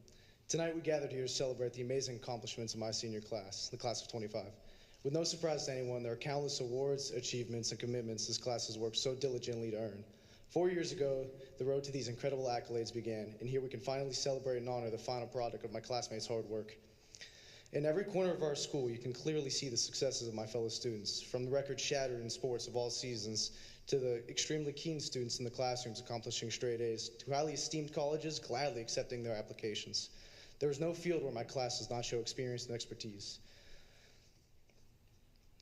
Tonight, we gathered here to celebrate the amazing accomplishments of my senior class, the class of 25. With no surprise to anyone, there are countless awards, achievements, and commitments this class has worked so diligently to earn. 4 years ago, the road to these incredible accolades began, and here we can finally celebrate and honor the final product of my classmates' hard work. In every corner of our school, you can clearly see the successes of my fellow students, from the record shattered in sports of all seasons, to the extremely keen students in the classrooms accomplishing straight A's, to highly esteemed colleges gladly accepting their applications. There is no field where my class does not show experience and expertise.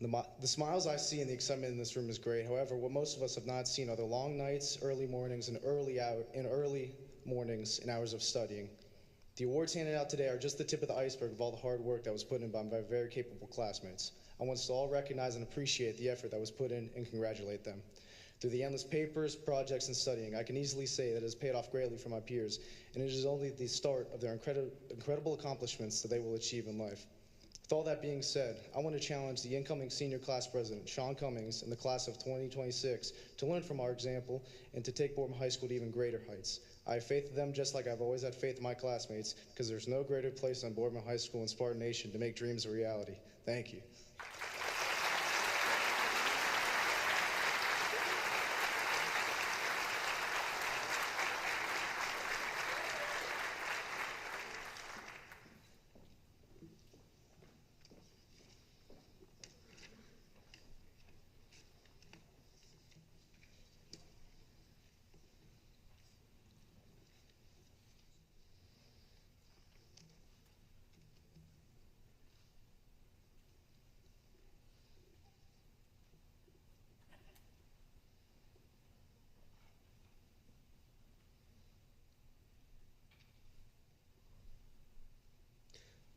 The smiles I see and the excitement in this room is great. However, what most of us have not seen are the long nights, early mornings, and early mornings and hours of studying. The awards handed out today are just the tip of the iceberg of all the hard work that was put in by my very capable classmates. I want us to all recognize and appreciate the effort that was put in and congratulate them. Through the endless papers, projects, and studying, I can easily say that it has paid off greatly for my peers, and it is only the start of their incredible accomplishments that they will achieve in life. With all that being said, I want to challenge the incoming senior class president, Sean Cummings, and the class of 2026 to learn from our example and to take Boardman High School to even greater heights. I have faith in them just like I've always had faith in my classmates, because there's no greater place than Boardman High School and Spartan Nation to make dreams a reality. Thank you.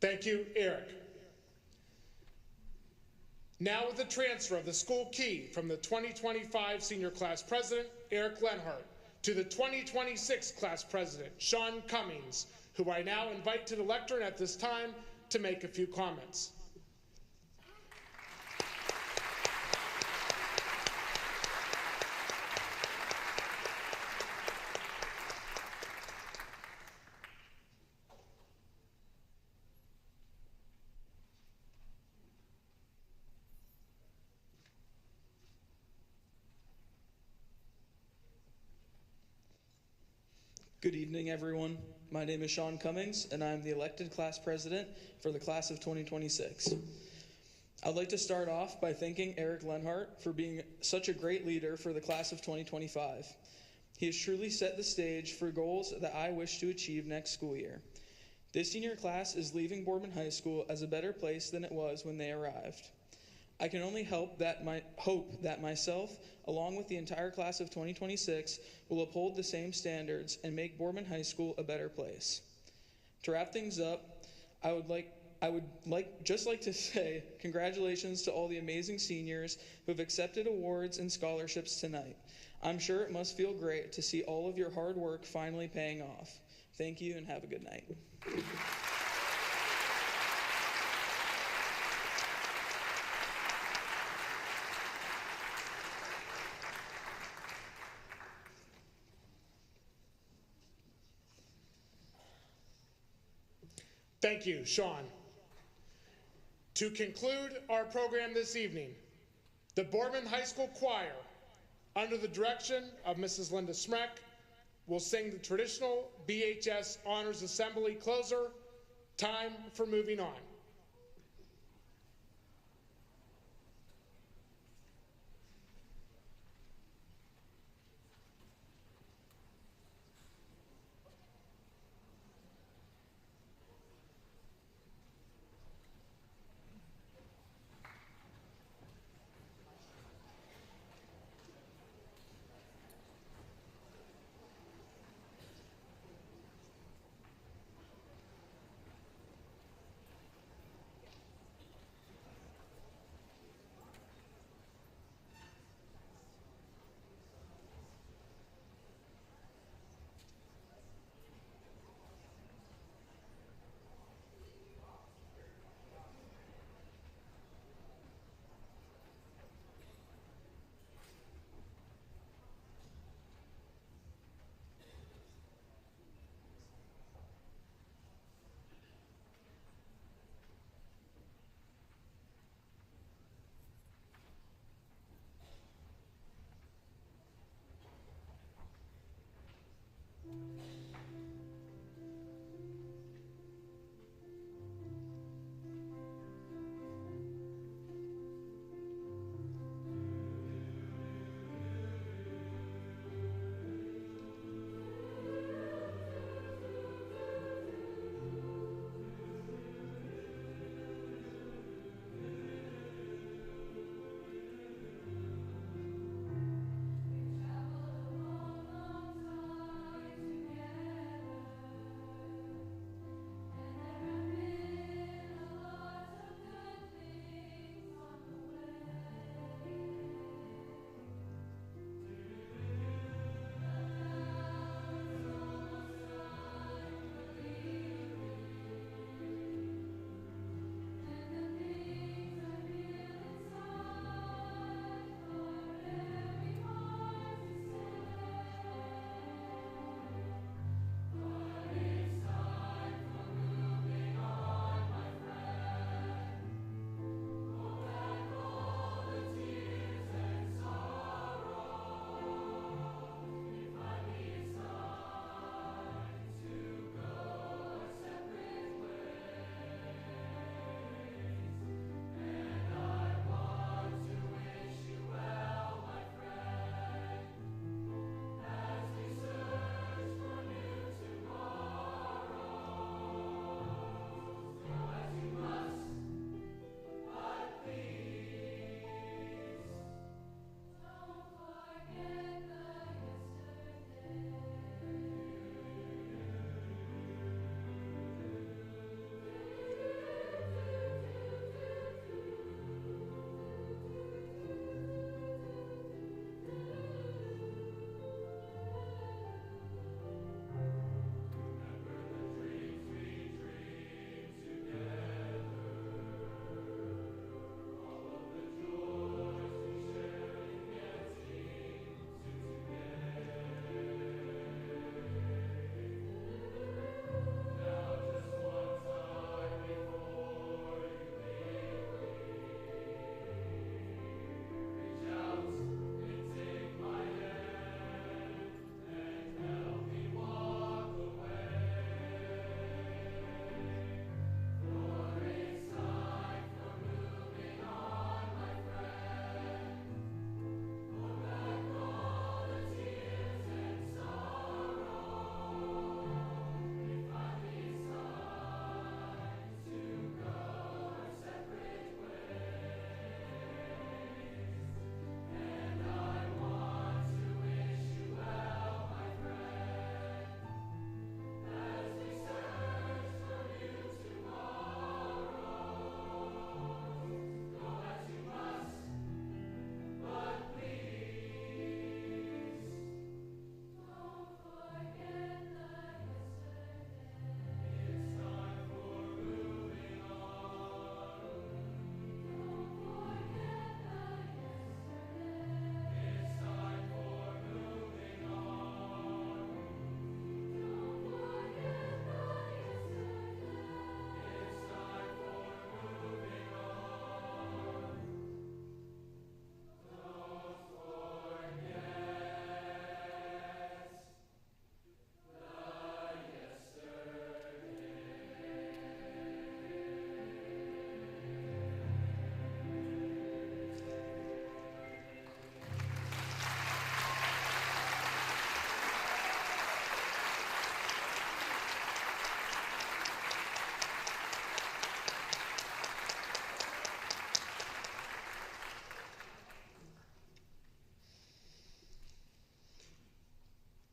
Thank you, Eric. Now with the transfer of the school key from the 2025 Senior Class President, Eric Lenhart, to the 2026 Class President, Sean Cummings, who I now invite to the lectern at this time to make a few comments. Good evening, everyone. My name is Sean Cummings, and I'm the elected class president for the class of 2026. I'd like to start off by thanking Eric Lenhart for being such a great leader for the class of 2025. He has truly set the stage for goals that I wish to achieve next school year. This senior class is leaving Boardman High School as a better place than it was when they arrived. I can only hope that myself, along with the entire class of 2026, will uphold the same standards and make Boardman High School a better place. To wrap things up, I would like to say congratulations to all the amazing seniors who have accepted awards and scholarships tonight. I'm sure it must feel great to see all of your hard work finally paying off. Thank you and have a good night. Thank you, Sean. To conclude our program this evening, the Boardman High School Choir, under the direction of Mrs. Linda Smreck, will sing the traditional BHS Honors Assembly closer, Time for Moving On.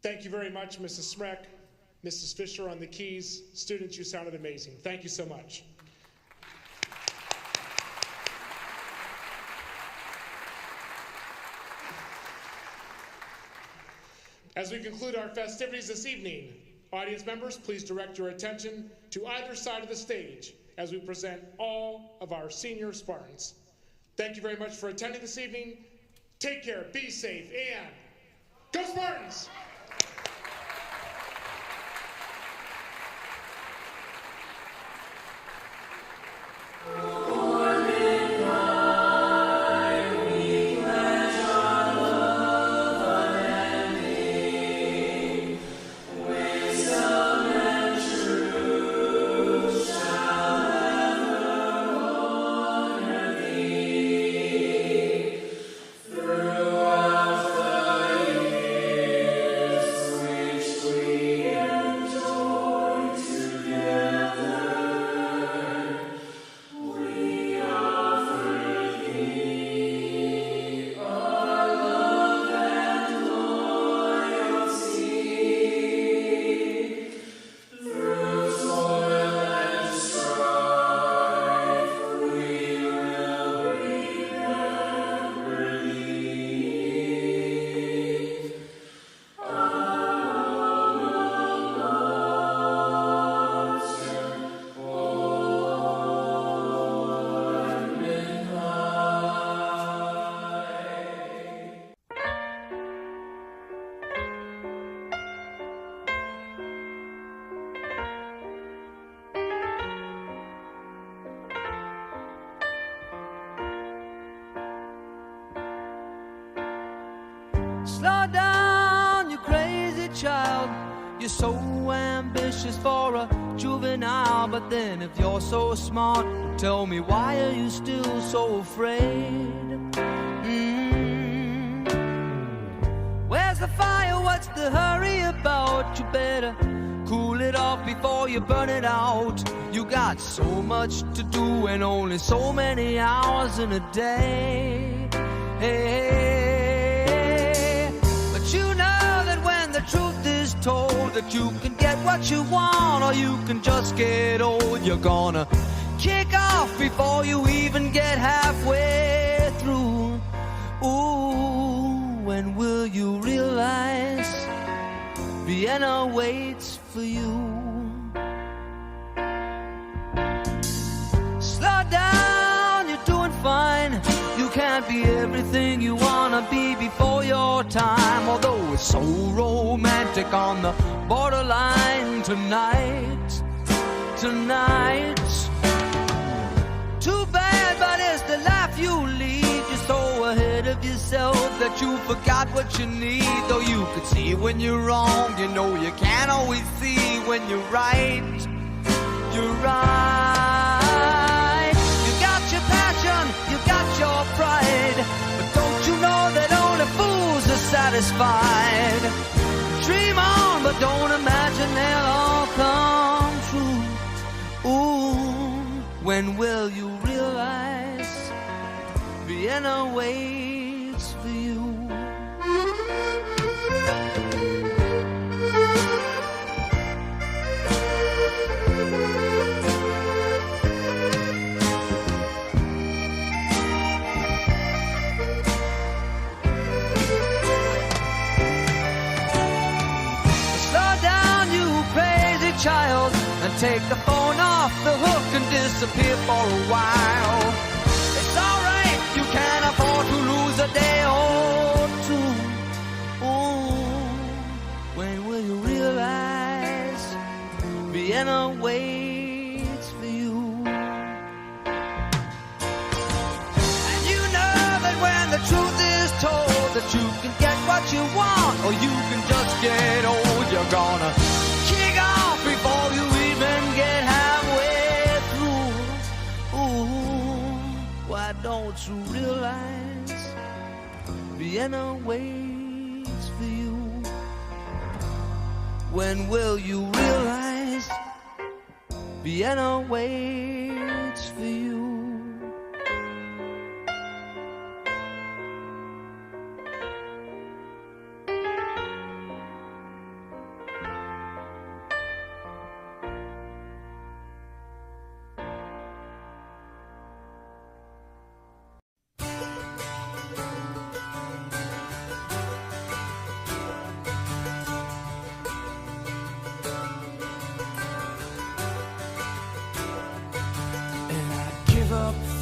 Thank you very much, Mrs. Smrek, Mrs. Fisher on the keys. Students, you sounded amazing. Thank you so much. As we conclude our festivities this evening, audience members, please direct your attention to either side of the stage as we present all of our senior Spartans. Thank you very much for attending this evening. Take care, be safe, and go Spartans! Slow down, you crazy child. You're so ambitious for a juvenile. But then if you're so smart, tell me, why are you still so afraid? Where's the fire? What's the hurry about? You better cool it off before you burn it out. You got so much to do and only so many hours in a day. Hey, but you know that when the truth is told, that you can get what you want or you can just get old. You're gonna kick off before you even get halfway through. Ooh, when will you realize Vienna waits for you? Slow down, you're doing fine. You can't be everything you wanna be before your time. Although it's so romantic on the borderline tonight. Too bad, but it's the life you lead. You're so ahead of yourself that you forgot what you need. Though you could see when you're wrong, you know you can't always see when you're right. You're right. You got your passion, you got your pride, but don't you know that only fools are satisfied? Dream on, but don't imagine they'll all come true. Ooh, when will you realize Vienna waits for you? Child, and take the phone off the hook and disappear for a while. It's alright, you can't afford to lose a day or two. Ooh, when will you realize Vienna waits for you? And you know that when the truth is told, that you can get what you want or you can just get old. You're gonna kick off before you even get halfway through. Ooh, why don't you realize Vienna waits for you? When will you realize Vienna waits for you?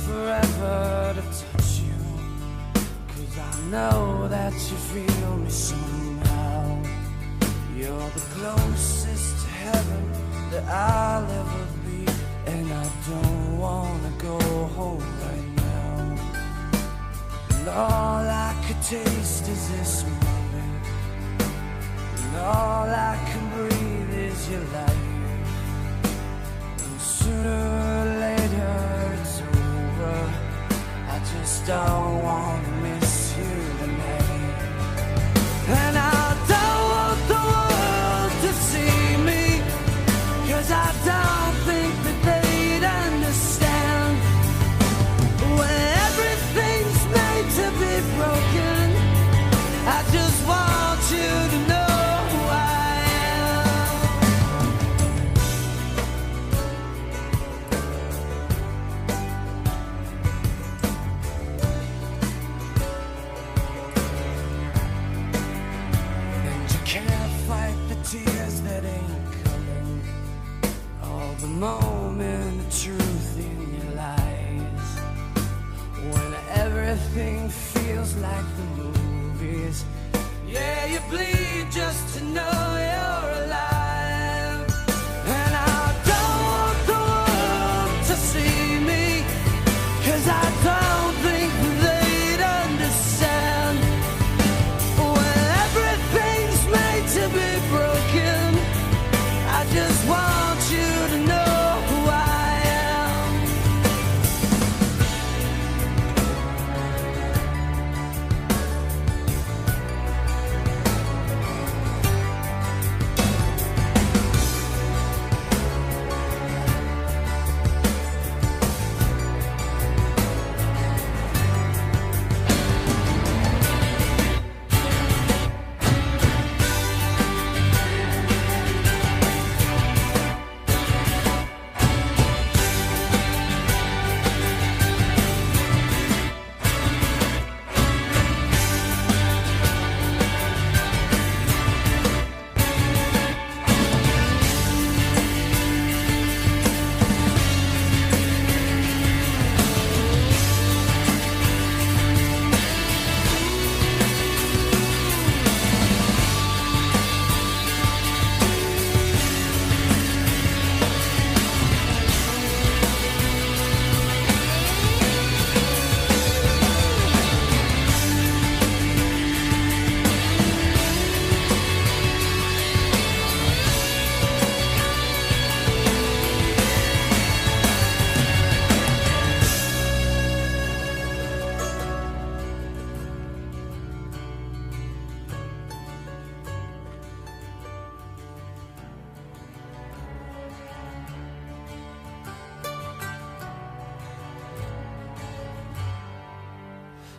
forever to touch you, 'cause I know that you feel me somehow. You're the closest to heaven that I'll ever be, and I don't wanna go home right now. And all I could taste is this moment, and all I can breathe is your life. And sooner or later it's over, I just don't wanna miss you tonight. And I don't want the world to see me, 'cause I don't think that they'd understand. When everything's made to be broken, I just want you to know who I am. And you can't fight the tears that ain't coming, all the moment of truth in your lies. When everything feels like the movies, yeah, you bleed just to know you're alive. And I don't want the world to see me, 'cause I don't think they'd understand. When everything's made to be broken, I just want you to know who I am.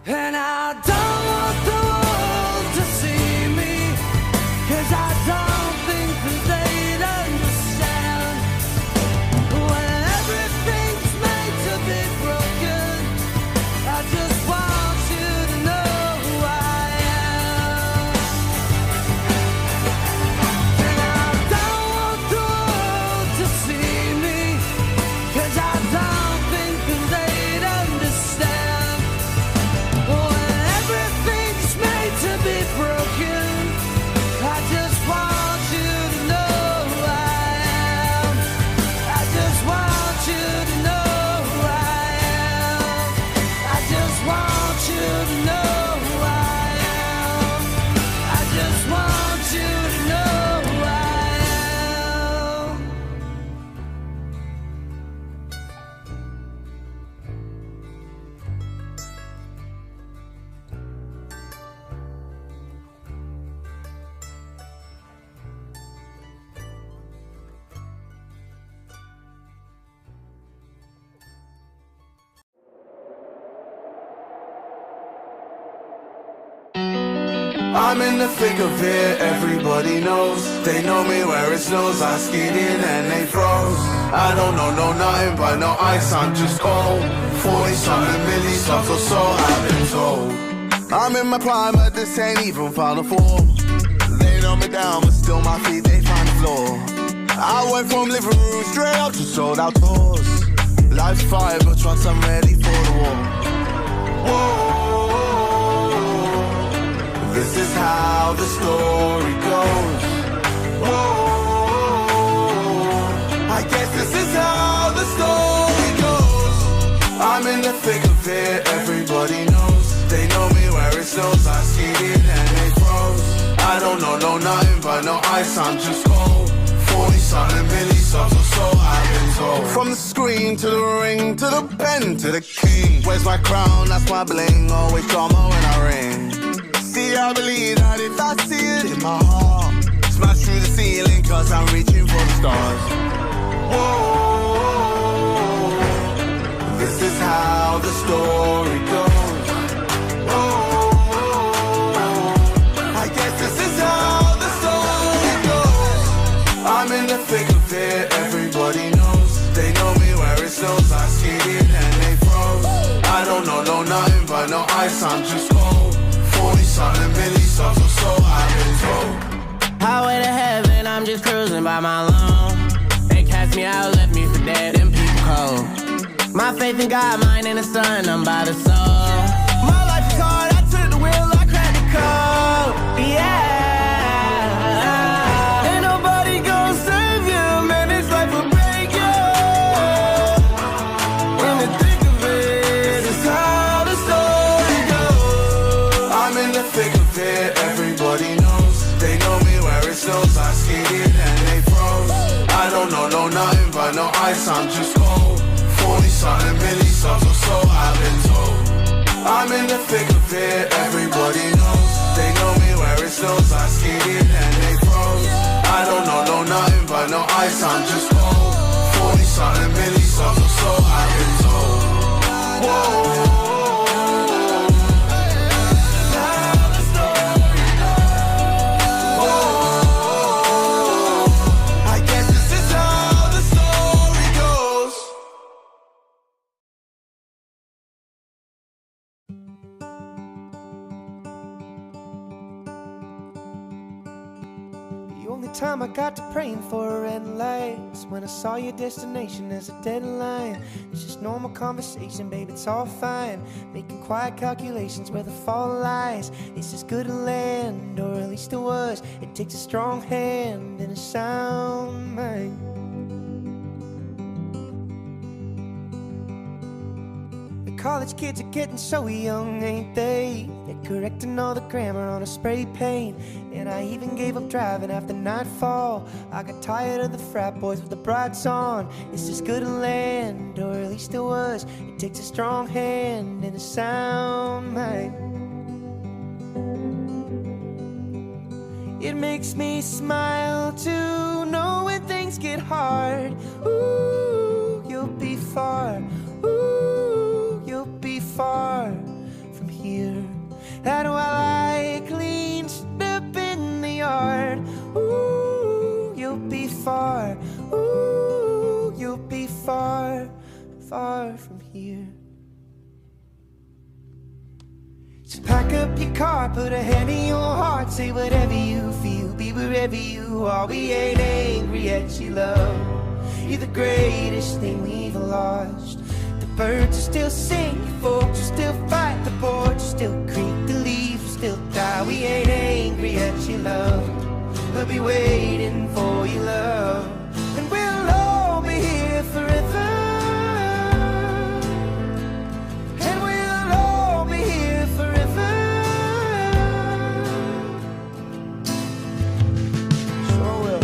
And I don't want the world to see me, 'cause I don't think that they'd understand. When everything's made to be broken, I just want you to know who I am. And I don't want the world to see me, 'cause I don't think that they'd understand. When everything's made to be broken, I just want you to know who I am. I just want you to know who I am. I just want you to know who I am. I just want you to know who I am. I'm in the thick of it, everybody knows. They know me where it snows, I skied in and they froze. I don't know nothing but no ice, I'm just cold. 40-something milli slots or so, I've been told. I'm in my prime, but this ain't even Final Four. They know me down, but still my feet, they find the floor. I went from living room straight up to sold out tours. Life's fire, but once I'm ready for the war. Whoa, this is how the story goes. Whoa, I guess this is how the story goes. I'm in the thick of it, everybody knows. They know me where it snows, I skated and they froze. I don't know nothing but no ice, I'm just cold. 40-something milli-subs or so I've been told. From the screen to the ring, to the pen, to the king. Where's my crown, that's my bling, always drama when I ring. See, I believe that if I see it in my heart, smash through the ceiling cause I'm reaching for the stars. Whoa, this is how the story goes. I guess this is how the story goes. I'm in the thick of it, everybody knows. They know me where it snows, I skated and they froze. I don't know nothing but no ice, I'm just cold. 40-something milli-subs or so I've been told. Highway to heaven, I'm just cruising by my lone. They cast me out, left me for dead, them people cold. My faith in God, mine in the sun, I'm by the soul. My life is hard, I took the wheel, I cracked the code. Yeah. Ain't nobody gonna save you, man, this life will break you. In the thick of it, it's how the story goes. I'm in the thick of it, everybody knows. They know me where it snows, I skated and they froze. I don't know nothing but no ice, I'm just cold. 40-something milli-subs or so I've been told. I'm in the thick of it, everybody knows. They know me where it snows, I skated and they froze. I don't know nothing but no ice, I'm just cold. 40-something milli-subs or so I've been told. Whoa. Time I got to praying for a red light was when I saw your destination as a deadline. It's just normal conversation, babe, it's all fine. Making quiet calculations where the fall lies. It's as good a land, or at least it was. It takes a strong hand and a sound mind. College kids are getting so young, ain't they? They're correcting all the grammar on a spray paint. And I even gave up driving after nightfall. I got tired of the frat boys with the brights on. It's as good a land, or at least it was. It takes a strong hand and a sound mind. It makes me smile to know when things get hard. Ooh, you'll be far. Ooh, you'll be far from here. And while I clean step in the yard, ooh, you'll be far. Ooh, you'll be far, far from here. So pack up your car, put a hand in your heart, say whatever you feel, be wherever you are. We ain't angry at your love. You're the greatest thing we've lost. The birds will still sing, folks will still fight, the boards will still creak, the leaves will still die. We ain't angry at your love. We'll be waiting for your love, and we'll all be here forever. And we'll all be here forever. Sure will.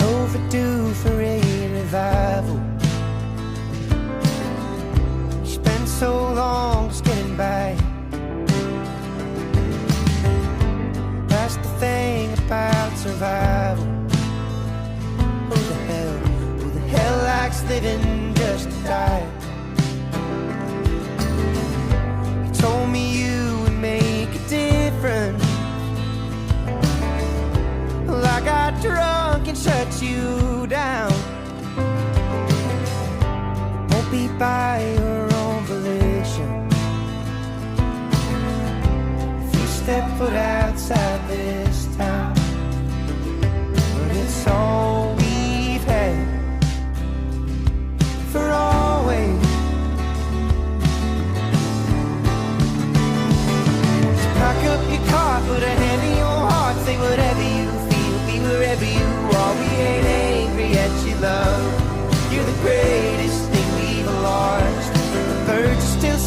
Overdue for a revival. You spent so long just getting by. That's the thing about survival. Who the hell likes living just to die? You told me you would make a difference. Well, I got drunk and shut you down. It won't be by your own volition. love. You're the greatest thing we've lost. The birds are still